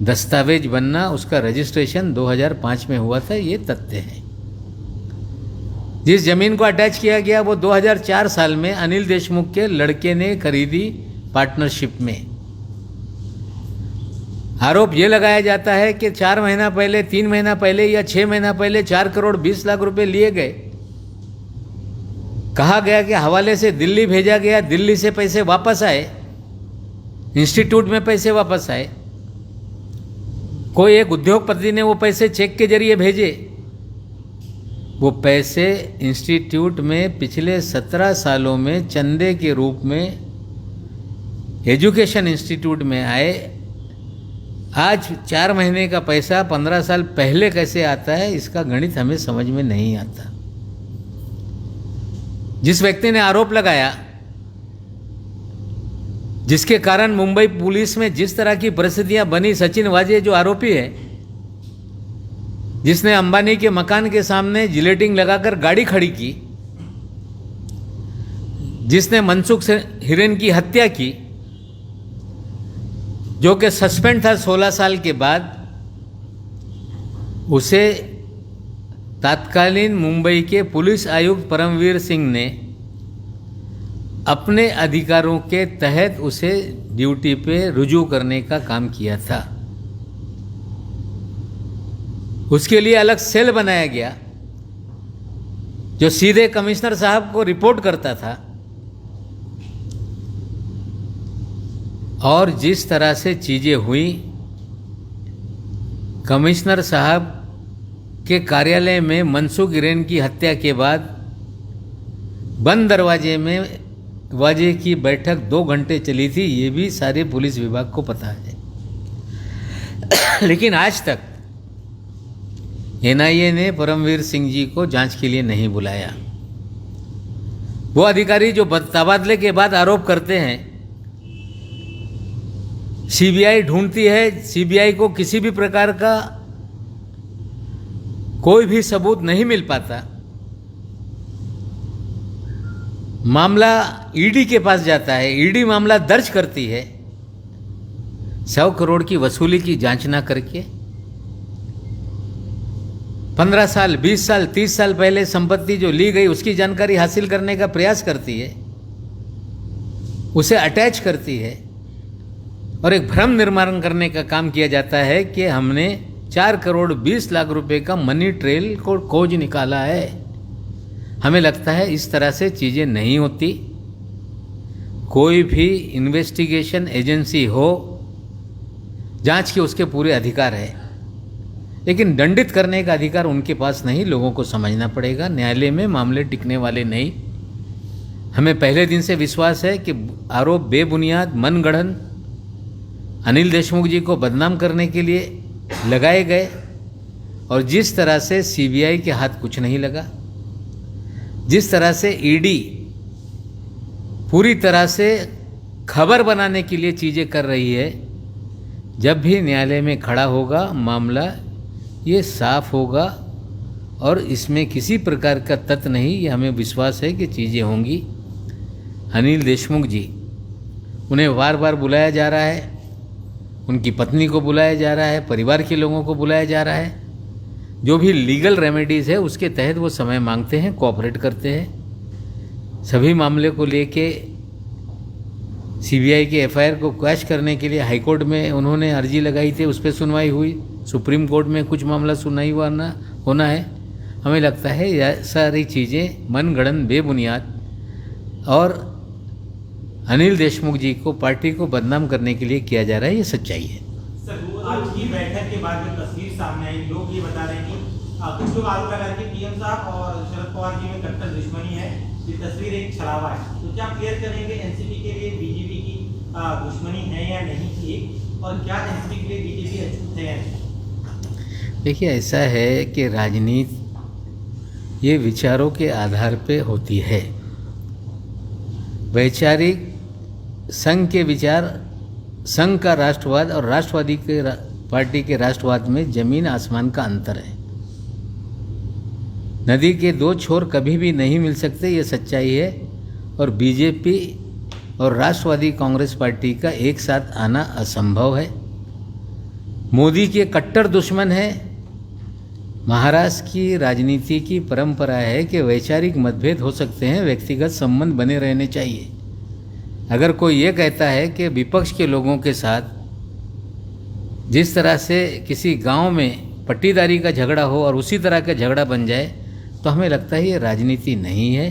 दस्तावेज बनना, उसका रजिस्ट्रेशन 2005 में हुआ था। ये तथ्य है। जिस जमीन को अटैच किया गया वो 2004 साल में अनिल देशमुख के लड़के ने खरीदी पार्टनरशिप में। आरोप ये लगाया जाता है कि 4 महीना पहले, 3 महीना पहले या 6 महीना पहले 4 करोड़ 20 लाख रुपए लिए गए। कहा गया कि हवाले से दिल्ली भेजा गया, दिल्ली से पैसे वापस आए, इंस्टीट्यूट में पैसे वापस आए। कोई एक उद्योगपति ने वो पैसे चेक के जरिए भेजे। वो पैसे इंस्टीट्यूट में पिछले 17 सालों में चंदे के रूप में एजुकेशन इंस्टीट्यूट में आए। आज 4 महीने का पैसा 15 साल पहले कैसे आता है, इसका गणित हमें समझ में नहीं आता। जिस व्यक्ति ने आरोप लगाया, जिसके कारण मुंबई पुलिस में जिस तरह की परिस्थितियां बनी, सचिन वाजे जो आरोपी है, जिसने अंबानी के मकान के सामने जिलेटिंग लगाकर गाड़ी खड़ी की, जिसने मनसुख हिरेन की हत्या की, जो कि सस्पेंड था 16 साल के बाद, उसे तत्कालीन मुंबई के पुलिस आयुक्त परमवीर सिंह ने अपने अधिकारों के तहत उसे ड्यूटी पे रुजू करने का काम किया था। उसके लिए अलग सेल बनाया गया जो सीधे कमिश्नर साहब को रिपोर्ट करता था। और जिस तरह से चीज़ें हुई, कमिश्नर साहब के कार्यालय में मनसुख हिरेन की हत्या के बाद बंद दरवाजे में वाजे की बैठक 2 घंटे चली थी, ये भी सारे पुलिस विभाग को पता है। लेकिन आज तक एनआईए ने परमवीर सिंह जी को जांच के लिए नहीं बुलाया। वो अधिकारी जो तबादले के बाद आरोप करते हैं, सीबीआई ढूंढती है, सीबीआई को किसी भी प्रकार का कोई भी सबूत नहीं मिल पाता, मामला ईडी के पास जाता है, ईडी मामला दर्ज करती है, 100 करोड़ की वसूली की जांच ना करके 15 साल, 20 साल, 30 साल पहले संपत्ति जो ली गई उसकी जानकारी हासिल करने का प्रयास करती है, उसे अटैच करती है और एक भ्रम निर्माण करने का काम किया जाता है कि हमने 4 करोड़ 20 लाख रुपए का मनी ट्रेल को खोज निकाला है। हमें लगता है इस तरह से चीज़ें नहीं होती। कोई भी इन्वेस्टिगेशन एजेंसी हो, जांच के उसके पूरे अधिकार है, लेकिन दंडित करने का अधिकार उनके पास नहीं। लोगों को समझना पड़ेगा, न्यायालय में मामले टिकने वाले नहीं। हमें पहले दिन से विश्वास है कि आरोप बेबुनियाद, मनगढ़ंत अनिल देशमुख जी को बदनाम करने के लिए लगाए गए, और जिस तरह से सीबीआई के हाथ कुछ नहीं लगा, जिस तरह से ईडी पूरी तरह से खबर बनाने के लिए चीज़ें कर रही है, जब भी न्यायालय में खड़ा होगा मामला ये साफ होगा और इसमें किसी प्रकार का तथ्य नहीं। ये हमें विश्वास है कि चीज़ें होंगी। अनिल देशमुख जी, उन्हें बार बार बुलाया जा रहा है, उनकी पत्नी को बुलाया जा रहा है, परिवार के लोगों को बुलाया जा रहा है। जो भी लीगल रेमेडीज़ है उसके तहत वो समय मांगते हैं, कोऑपरेट करते हैं। सभी मामले को लेके सीबीआई के एफआईआर को क्वैश करने के लिए हाईकोर्ट में उन्होंने अर्जी लगाई थी, उस पर सुनवाई हुई। सुप्रीम कोर्ट में कुछ मामला सुनवाई होना है। हमें लगता है यह सारी चीज़ें मनगढ़ंत, बेबुनियाद और अनिल देशमुख जी को, पार्टी को बदनाम करने के लिए किया जा रहा है। ये सच्चाई है। सर, आज की बैठक के बाद जो तस्वीर सामने आई, लोग ये बता रहे हैं कि कुछ लोग आरोप लगा रहे हैं कि पीएम साहब और शरद पवार जी में कट्टर दुश्मनी है। ये तस्वीर एक छलावा है, तो क्या क्लियर करेंगे एनसीपी के लिए बीजेपी की दुश्मनी है या नहीं थी, और क्या एनसीपी के लिए बीजेपी अछूत है? देखिए, ऐसा है कि राजनीति ये विचारों के आधार पे होती है। वैचारिक संघ के विचार, संघ का राष्ट्रवाद और राष्ट्रवादी के पार्टी के राष्ट्रवाद में जमीन आसमान का अंतर है। नदी के दो छोर कभी भी नहीं मिल सकते, ये सच्चाई है। और बीजेपी और राष्ट्रवादी कांग्रेस पार्टी का एक साथ आना असंभव है। मोदी के कट्टर दुश्मन है। महाराष्ट्र की राजनीति की परंपरा है कि वैचारिक मतभेद हो सकते हैं, व्यक्तिगत संबंध बने रहने चाहिए। अगर कोई ये कहता है कि विपक्ष के लोगों के साथ जिस तरह से किसी गांव में पट्टीदारी का झगड़ा हो और उसी तरह का झगड़ा बन जाए, तो हमें लगता है ये राजनीति नहीं है।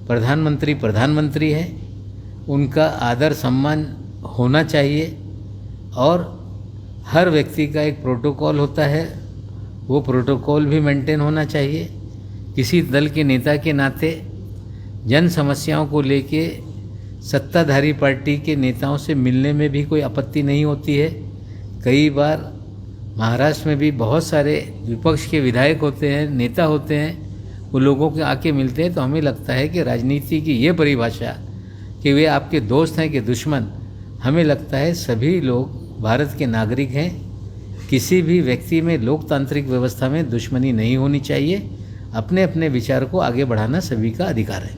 प्रधानमंत्री प्रधानमंत्री है, उनका आदर सम्मान होना चाहिए और हर व्यक्ति का एक प्रोटोकॉल होता है, वो प्रोटोकॉल भी मेंटेन होना चाहिए। किसी दल के नेता के नाते जन समस्याओं को लेके सत्ताधारी पार्टी के नेताओं से मिलने में भी कोई आपत्ति नहीं होती है। कई बार महाराष्ट्र में भी बहुत सारे विपक्ष के विधायक होते हैं, नेता होते हैं, वो लोगों के आके मिलते हैं। तो हमें लगता है कि राजनीति की ये परिभाषा कि वे आपके दोस्त हैं कि दुश्मन, हमें लगता है सभी लोग भारत के नागरिक हैं। किसी भी व्यक्ति में लोकतांत्रिक व्यवस्था में दुश्मनी नहीं होनी चाहिए। अपने अपने विचार को आगे बढ़ाना सभी का अधिकार है।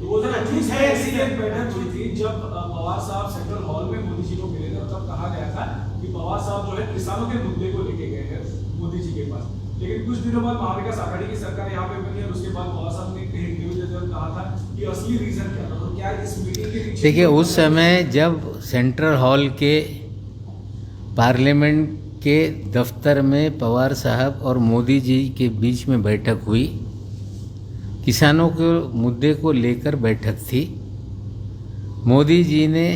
बैठक हुई थी जब पवार साहब सेंट्रल हॉल में मोदी जी को मिले थे, तब कहा गया था कि पवार साहब जो है किसानों के मुद्दे को लेके गए हैं मोदी जी के पास। लेकिन कुछ दिनों बाद महाविकास आघाड़ी की सरकार यहाँ पे बनी और उसके बाद पवार साहब ने कहीं इंटरव्यू देते हुए कहा था कि असली रीजन क्या था। तो क्या इस मीटिंग के पीछे, देखिए, उस समय जब सेंट्रल हॉल के पार्लियामेंट के दफ्तर में पवार साहब और मोदी जी के बीच में बैठक हुई, किसानों के मुद्दे को लेकर बैठक थी। मोदी जी ने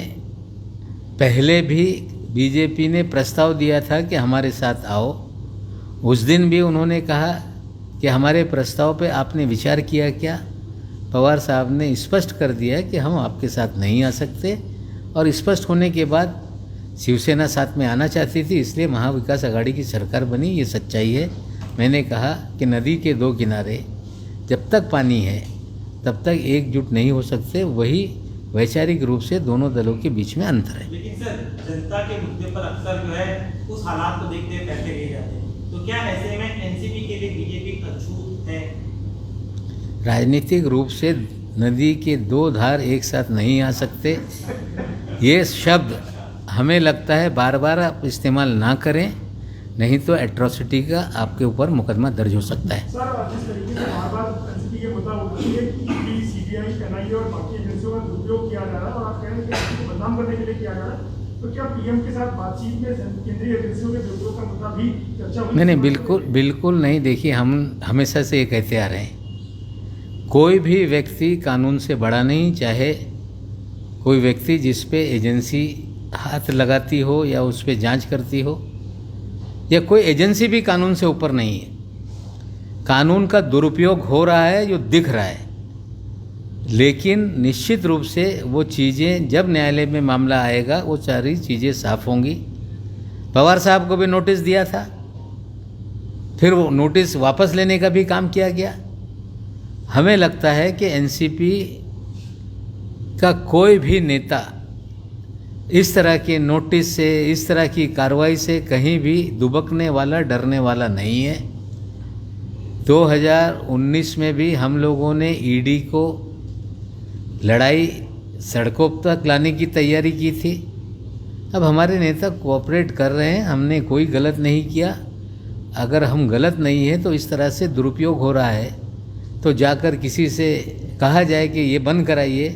पहले भी बीजेपी ने प्रस्ताव दिया था कि हमारे साथ आओ। उस दिन भी उन्होंने कहा कि हमारे प्रस्ताव पे आपने विचार किया क्या? पवार साहब ने स्पष्ट कर दिया कि हम आपके साथ नहीं आ सकते। और स्पष्ट होने के बाद शिवसेना साथ में आना चाहती थी, इसलिए महाविकास आघाड़ी की सरकार बनी। ये सच्चाई है। मैंने कहा कि नदी के दो किनारे जब तक पानी है तब तक एकजुट नहीं हो सकते। वही वैचारिक रूप से दोनों दलों के बीच में अंतर है। लेकिन सर, जनता के मुद्दे पर अक्सर जो है उस हालात को देखते हुए फैसले लिए जाते हैं। तो क्या ऐसे में एनसीपी के लिए बीजेपी अछूत है? राजनीतिक रूप से नदी के दो धार एक साथ नहीं आ सकते, ये शब्द हमें लगता है बार बार आप इस्तेमाल ना करें, नहीं तो एट्रॉसिटी का आपके ऊपर मुकदमा दर्ज हो सकता है। सर, जिस तरीके से बार-बार एनसीपी के मुद्दा उठती है कि सीबीआई, एनआईए और बाकी एजेंसियों का दुरुपयोग किया जा रहा है और आप कह रहे हैं कि इसको बदनाम करने के लिए किया जा रहा है, तो क्या पीएम के साथ बातचीत में केंद्रीय एजेंसियों के दुरुपयोग का मुद्दा भी चर्चा हुई? नहीं, बिल्कुल नहीं। देखिए, हम हमेशा से ये कहते आ रहे हैं, कोई भी व्यक्ति कानून से बड़ा नहीं। चाहे कोई व्यक्ति जिस पे एजेंसी हाथ लगाती हो या उस पर जांच करती हो, या कोई एजेंसी भी कानून से ऊपर नहीं है। कानून का दुरुपयोग हो रहा है जो दिख रहा है, लेकिन निश्चित रूप से वो चीज़ें जब न्यायालय में मामला आएगा वो सारी चीज़ें साफ होंगी। पवार साहब को भी नोटिस दिया था, फिर वो नोटिस वापस लेने का भी काम किया गया। हमें लगता है कि एनसीपी का कोई भी नेता इस तरह के नोटिस से, इस तरह की कार्रवाई से कहीं भी दुबकने वाला, डरने वाला नहीं है। 2019 में भी हम लोगों ने ईडी को लड़ाई सड़कों तक लाने की तैयारी की थी। अब हमारे नेता कोऑपरेट कर रहे हैं, हमने कोई गलत नहीं किया। अगर हम गलत नहीं है तो इस तरह से दुरुपयोग हो रहा है तो जाकर किसी से कहा जाए कि ये बंद कराइए,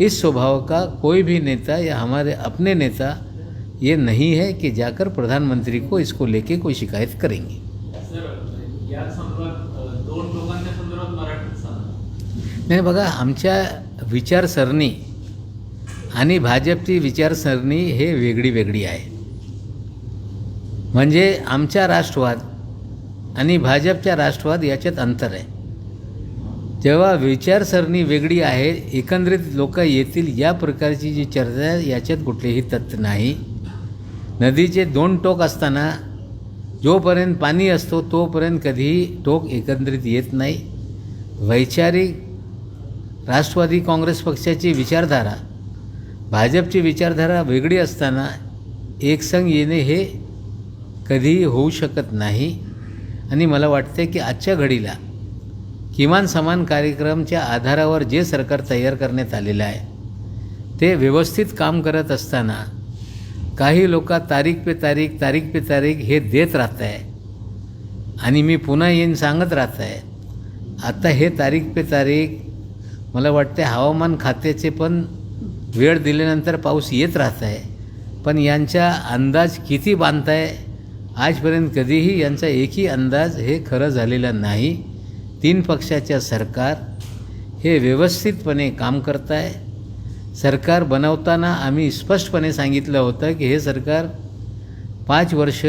इस स्वभाव का कोई भी नेता या हमारे अपने नेता ये नहीं है कि जाकर प्रधानमंत्री को इसको लेके कोई शिकायत करेंगे। नाही बघा, आमच्या विचारसरणी आणि भाजपची विचारसरणी हे वेगळी वेगळी आहे। म्हणजे आमचा राष्ट्रवाद आणि भाजपचा राष्ट्रवाद याच्यात अंतर आहे। जेव्हा विचारसरणी वेगळी आहे, एकंदरीत लोक येतील या प्रकारची जी चर्चा आहे याच्यात कुठलेही तथ्य नाही। नदीचे दोन टोक असताना जोपर्यंत पाणी असतो तोपर्यंत कधीही टोक एकत्रित येत नाही। वैचारिक राष्ट्रवादी काँग्रेस पक्षाची विचारधारा भाजपची विचारधारा वेगळी असताना एकसंघ येणे हे कधीही होऊ शकत नाही. आणि मला वाटते की आजच्या घडीला किमान समान कार्यक्रमच्या आधारावर जे सरकार तयार करण्यात आलेलं आहे ते व्यवस्थित काम करत असताना काही लोक तारीख पे तारीख हे देत राहत आहे. आणि मी पुन्हा येऊन सांगत राहत आहे, आता हे तारीख पे तारीख मला वाटते हवामान खात्याचे पण वेळ दिल्यानंतर पाऊस येत राहत आहे, पण यांचा अंदाज किती बांधताय आजपर्यंत कधीही यांचा एकही अंदाज हे खरं झालेला नाही. 3 पक्षाच्या सरकार हे व्यवस्थितपणे काम करत आहे. सरकार बनवताना आम्ही स्पष्टपणे सांगितलं होतं की हे सरकार 5 वर्ष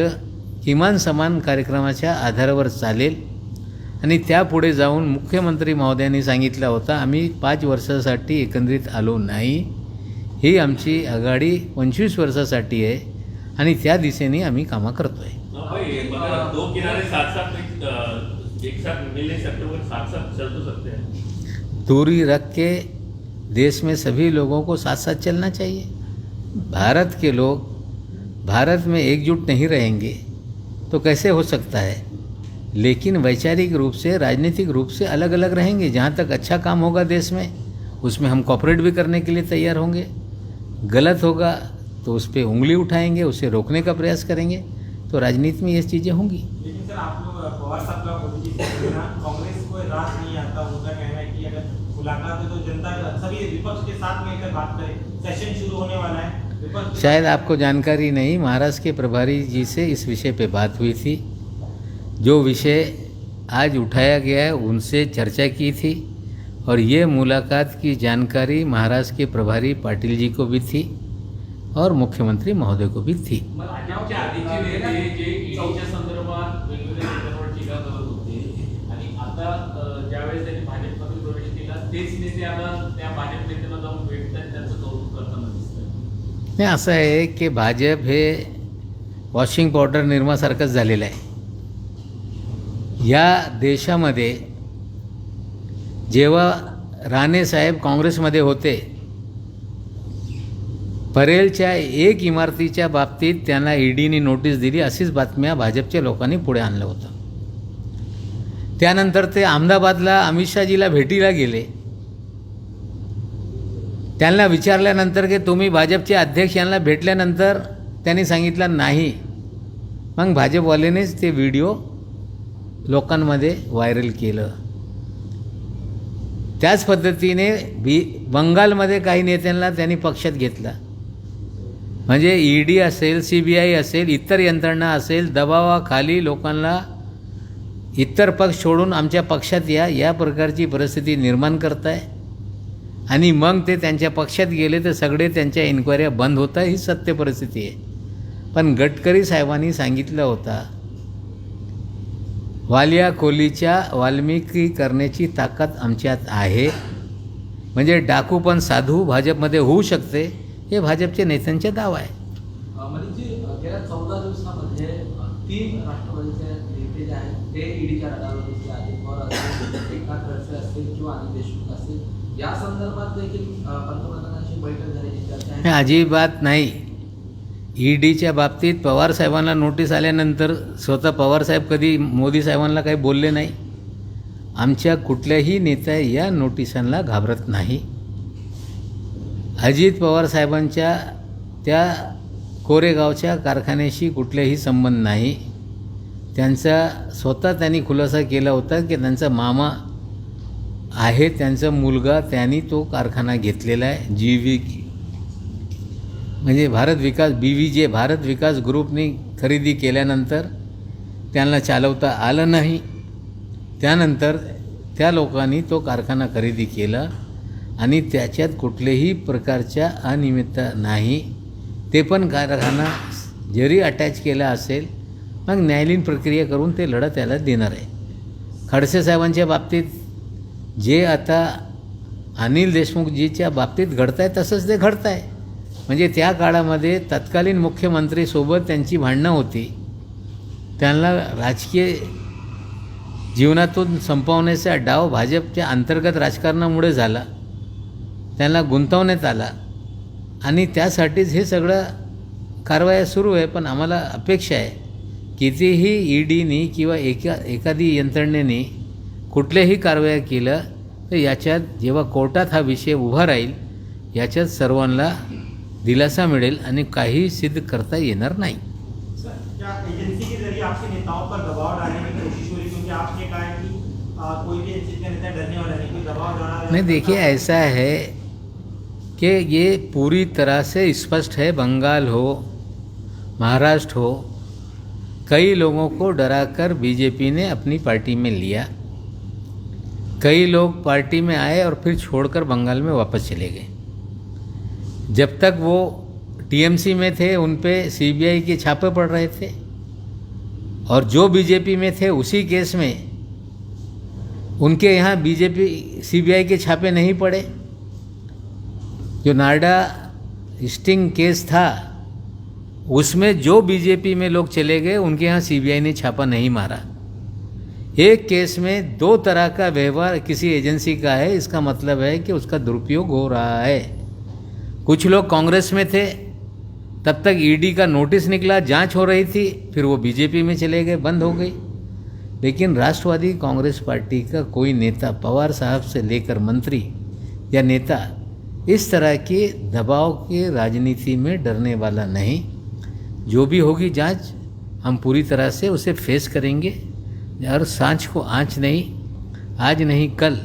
किमान समान कार्यक्रमाच्या आधारावर चालेल. आणि त्यापुढे जाऊन मुख्यमंत्री महोदयांनी सांगितलं होतं आम्ही 5 वर्षासाठी एकत्रित आलो नाही, ही आमची आघाडी 25 वर्षासाठी आहे आणि त्या दिशेने आम्ही कामं करतो आहे. दो किनारे साथ एक साथ मिल नहीं सकते, वो साथ साथ चल तो सकते हैं. दूरी रख के देश में सभी लोगों को साथ साथ चलना चाहिए. भारत के लोग भारत में एकजुट नहीं रहेंगे तो कैसे हो सकता है, लेकिन वैचारिक रूप से राजनीतिक रूप से अलग अलग रहेंगे. जहाँ तक अच्छा काम होगा देश में उसमें हम कॉपरेट भी करने के लिए तैयार होंगे. गलत होगा तो उस पर उंगली उठाएंगे, उसे रोकने का प्रयास करेंगे. तो राजनीति में ये चीज़ें होंगी. लेकिन सर आप लोग पवार साहब का मोदी जी से ना कांग्रेस को रास नहीं आता, उनका कहना है कि अगर मुलाकात है तो जनता सभी विपक्ष के साथ मिलकर बात करें. सेशन शुरू होने वाला है, विपक्ष शायद आपको जानकारी नहीं, महाराष्ट्र के प्रभारी जी से इस विषय पे बात हुई थी. जो विषय आज उठाया गया है उनसे चर्चा की थी और ये मुलाकात की जानकारी महाराष्ट्र के प्रभारी पाटिल जी को भी थी और मुख्यमंत्री महोदय को भी थी. भाजपच्या आधीचे नेते जे ईडीच्या संदर्भात वेगवेगळ्या नेत्यांवर टीका करत होते आणि आता ज्यावेळेस त्यांनी भाजपमध्ये प्रवेश केला तेच नेते आता त्या भाजप नेत्यांना जाऊन भेटतात, त्यांचं कौतुक करताना दिसतंय. नाही, असं आहे की भाजप हे वॉशिंग पावडर निर्मासारखंच झालेलं आहे. या देशामध्ये जेव्हा राणे साहेब काँग्रेसमध्ये होते, परेलच्या एक इमारतीच्या बाबतीत त्यांना ईडीने नोटीस दिली, अशीच बातम्या भाजपच्या लोकांनी पुढे आणलं होतं. त्यानंतर ते अहमदाबादला अमित शहाजीला भेटीला गेले. त्यांना विचारल्यानंतर की तुम्ही भाजपचे अध्यक्ष यांना भेटल्यानंतर त्यांनी सांगितलं नाही. मग भाजपवाल्यानेच ते व्हिडिओ लोकांमध्ये व्हायरल केलं. त्याच पद्धतीने बंगालमध्ये काही नेत्यांना त्यांनी पक्षात घेतला. म्हणजे ईडी असेल, CBI असेल, इतर यंत्रणा असेल, दबावाखाली लोकांना इतर पक्ष सोडून आमच्या पक्षात या प्रकारची परिस्थिती निर्माण करताय. आणि मग ते त्यांच्या पक्षात गेले तर सगळे त्यांच्या इन्क्वायऱ्या बंद होता. ही सत्य परिस्थिती आहे. पण गडकरी साहेबांनी सांगितलं होता वालिया कोलीच्या वाल्मिकी करण्याची ताकद आमच्यात आहे. म्हणजे डाकू पण साधू भाजपमध्ये होऊ शकते, हे भाजपच्या नेत्यांचे दावा आहे. म्हणजे गेल्या 14 दिवसामध्ये 3 राष्ट्रवादीचे नेते जे आहेत ते ईडीच्या रडारवर दिसले. अजित पवार असतील, एकनाथ खडसे असतील किंवा अनिल देशमुख असतील, या संदर्भात देखील पंतप्रधानांशी बैठक झाल्याची चर्चा आहे. अजिबात नाही. ईडीच्या बाबतीत पवारसाहेबांना नोटीस आल्यानंतर स्वतः पवारसाहेब कधी मोदी साहेबांना काही बोलले नाही. आमच्या कुठल्याही नेत्या या नोटिसांना घाबरत नाही. अजित पवारसाहेबांच्या त्या कोरेगावच्या कारखान्याशी कुठलाही संबंध नाही. त्यांचा स्वतः त्यांनी खुलासा केला होता की त्यांचा मामा आहे, त्यांचा मुलगा त्यांनी तो कारखाना घेतलेला आहे. GV म्हणजे भारत विकास BVJ भारत विकास ग्रुपने खरेदी केल्यानंतर त्यांना चालवता आलं नाही. त्यानंतर त्या लोकांनी तो कारखाना खरेदी केला आणि त्याच्यात कुठल्याही प्रकारच्या अनियमितता नाही. ते पण कारखाना जरी अटॅच केला असेल मग न्यायालयीन प्रक्रिया करून ते लढा त्याला देणार आहे. खडसे साहेबांच्या बाबतीत जे आता अनिल देशमुखजीच्या बाबतीत घडत आहे तसंच ते घडत आहे. म्हणजे त्या काळामध्ये तत्कालीन मुख्यमंत्रीसोबत त्यांची भांडणं होती. त्यांना राजकीय जीवनातून संपवण्याचा डाव भाजपच्या अंतर्गत राजकारणामुळे झाला. त्यांना गुंतवण्यात आला आणि त्यासाठीच हे सगळं कारवाया सुरू आहे. पण आम्हाला अपेक्षा आहे कितीही ईडीनी किंवा एखादी यंत्रणेने कुठल्याही कारवाया केलं तर याच्यात जेव्हा कोर्टात हा विषय उभा राहील याच्यात सर्वांना दिलासा मिळेल आणि काही सिद्ध करता येणार नाही. क्या एजेंसी के जरिए आपके नेताओं पर दबाव डालने की कोशिश हो रही, क्योंकि आपने कहा है कि कोई भी एजेंसी का नेता डरने वाला नहीं, कोई दबाव डाला नहीं, देखिए ऐसा है कि ये पूरी तरह से स्पष्ट है. बंगाल हो, महाराष्ट्र हो, कई लोगों को डराकर बीजेपी ने अपनी पार्टी में लिया. कई लोग पार्टी में आए और फिर छोड़कर बंगाल में वापस चले गए. जब तक वो टीएमसी में थे उन पे सीबीआई के छापे पड़ रहे थे, और जो बीजेपी में थे उसी केस में उनके यहाँ बीजेपी सीबीआई के छापे नहीं पड़े. जो नारडा स्टिंग केस था उसमें जो बीजेपी में लोग चले गए उनके यहाँ सीबीआई ने छापा नहीं मारा. एक केस में दो तरह का व्यवहार किसी एजेंसी का है, इसका मतलब है कि उसका दुरुपयोग हो रहा है. कुछ लोग कांग्रेस में थे, तब तक ईडी का नोटिस निकला, जांच हो रही थी, फिर वो बीजेपी में चले गए, बंद हो गई. लेकिन राष्ट्रवादी कांग्रेस पार्टी का कोई नेता, पवार साहब से लेकर मंत्री या नेता, इस तरह के दबाव के राजनीति में डरने वाला नहीं. जो भी होगी जांच हम पूरी तरह से उसे फेस करेंगे, और सांच को आँच नहीं, आज नहीं कल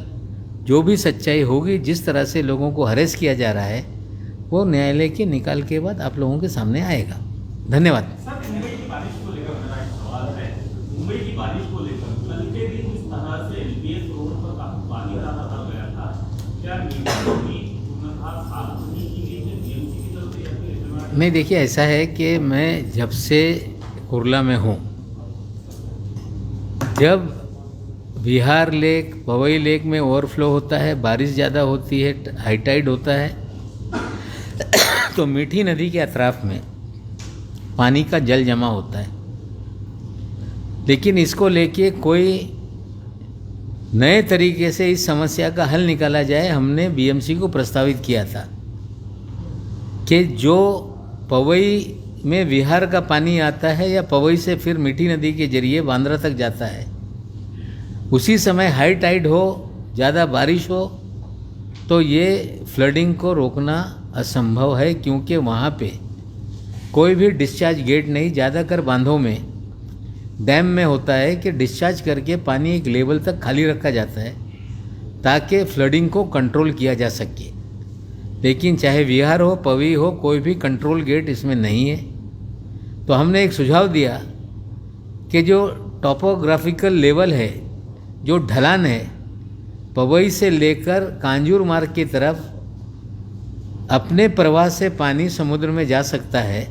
जो भी सच्चाई होगी, जिस तरह से लोगों को हरेस किया जा रहा है वो न्यायालय के निकाल के बाद आप लोगों के सामने आएगा. धन्यवाद. सर, मुंबई की बारिश को लेकर मेरा एक सवाल है. मुंबई की बारिश को लेकर कल के दिन इस तरह से एलपीएस रोड पर काफी पानी भर गया था. क्या नीति की पूर्णतः साफ नहीं की गई है बीएमसी की तरफ से या फिर? नहीं, देखिए ऐसा है कि मैं जब से कुर्ला में हूँ, जब बिहार लेक, पवई लेक में ओवरफ्लो होता है, बारिश ज़्यादा होती है, हाई टाइड होता है, तो मीठी नदी के अतराफ में पानी का जल जमा होता है. लेकिन इसको लेके कोई नए तरीके से इस समस्या का हल निकाला जाए, हमने बीएमसी को प्रस्तावित किया था कि जो पवई में बिहार का पानी आता है या पवई से फिर मीठी नदी के जरिए बांद्रा तक जाता है, उसी समय हाई टाइड हो, ज़्यादा बारिश हो, तो ये फ्लडिंग को रोकना असंभव है, क्योंकि वहाँ पे कोई भी डिस्चार्ज गेट नहीं. ज़्यादातर बांधों में, डैम में होता है कि डिस्चार्ज करके पानी एक लेवल तक खाली रखा जाता है ताकि फ्लडिंग को कंट्रोल किया जा सके. लेकिन चाहे बिहार हो, पवई हो, कोई भी कंट्रोल गेट इसमें नहीं है. तो हमने एक सुझाव दिया कि जो टॉपोग्राफिकल लेवल है, जो ढलान है, पवई से लेकर कांजूर मार्ग की तरफ अपने प्रवाह से पानी समुद्र में जा सकता है,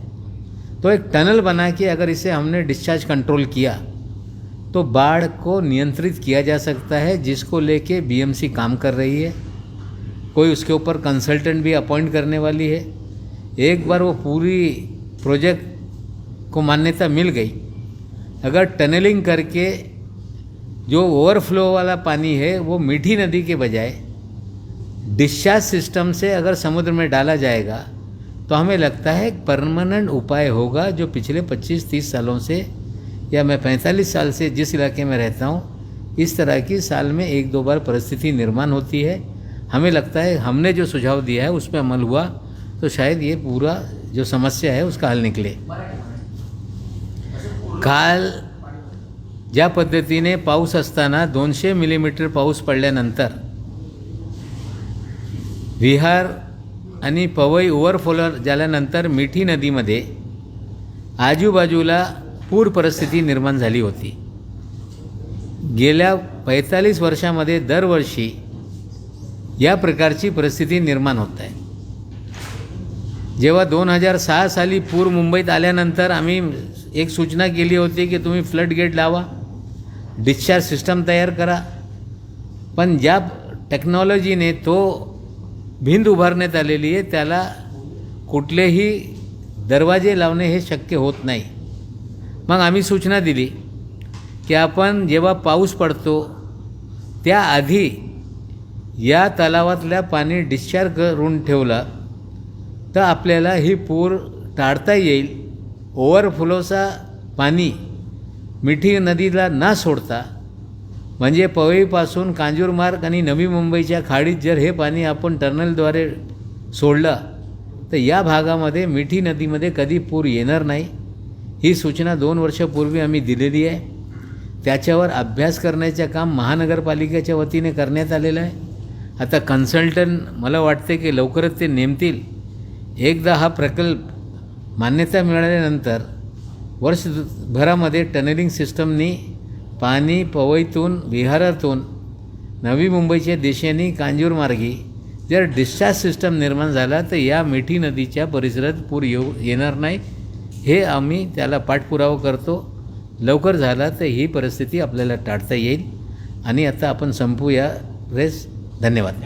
तो एक टनल बना के अगर इसे हमने डिस्चार्ज कंट्रोल किया तो बाढ़ को नियंत्रित किया जा सकता है, जिसको लेके बीएमसी काम कर रही है. कोई उसके ऊपर कंसल्टेंट भी अपॉइंट करने वाली है. एक बार वो पूरी प्रोजेक्ट को मान्यता मिल गई, अगर टनलिंग करके जो ओवरफ्लो वाला पानी है वो मीठी नदी के बजाय डिस्चार्ज सिस्टम से अगर समुद्र में डाला जाएगा तो हमें लगता है एक परमानेंट उपाय होगा, जो पिछले 25-30 सालों से, या मैं 45 साल से जिस इलाके में रहता हूँ, इस तरह की साल में 1-2 बार परिस्थिति निर्माण होती है. हमें लगता है हमने जो सुझाव दिया है उस पर अमल हुआ तो शायद ये पूरा जो समस्या है उसका हल निकले. काल ज्या पद्धतीने पाऊस असताना 200 मिलीमीटर पाऊस पडल्यानंतर विहार आणि पवई ओव्हरफ्लो झाल्यानंतर मिठी नदीमध्ये आजूबाजूला पूर परिस्थिती निर्माण झाली होती. गेल्या 45 वर्षामध्ये दरवर्षी या प्रकारची परिस्थिती निर्माण होत आहे. जेव्हा 2006 साली पूर मुंबईत आल्यानंतर आम्ही एक सूचना केली होती की तुम्ही फ्लड गेट लावा, डिस्चार्ज सिस्टम तयार करा. पण ज्या टेक्नॉलॉजीने तो भिंत उभारण्यात आलेली आहे त्याला कुठलेही दरवाजे लावणे हे शक्य होत नाही. मग आम्ही सूचना दिली की आपण जेव्हा पाऊस पडतो त्याआधी या तलावातल्या पाणी डिस्चार्ज करून ठेवलं तर आपल्याला ही पूर टाळता येईल. ओव्हरफ्लोचा पाणी मिठी नदीला न सोडता, म्हणजे पवईपासून कांजूरमार्ग आणि नवी मुंबईच्या खाडीत जर हे पाणी आपण टर्नलद्वारे सोडलं तर या भागामध्ये मिठी नदीमध्ये कधी पूर येणार नाही. ही सूचना 2 वर्षापूर्वी आम्ही दिलेली आहे. त्याच्यावर अभ्यास करण्याचं काम महानगरपालिकेच्या वतीने करण्यात आलेलं आहे. आता कन्सल्टंट मला वाटते की लवकरच ते नेमतील. एकदा हा प्रकल्प मान्यता मिळाल्यानंतर वर्षभरामध्ये टनेलिंग सिस्टमनी पाणी पवईतून विहारातून नवी मुंबईच्या दिशेने कांजूरमार्गी जर डिस्चार्ज सिस्टम निर्माण झाला तर या मिठी नदीच्या परिसरात पूर येणार नाही. हे आम्ही त्याला पाठपुरावा करतो. लवकर झाला तर ही परिस्थिती आपल्याला टाळता येईल. आणि आता आपण संपूया. धन्यवाद.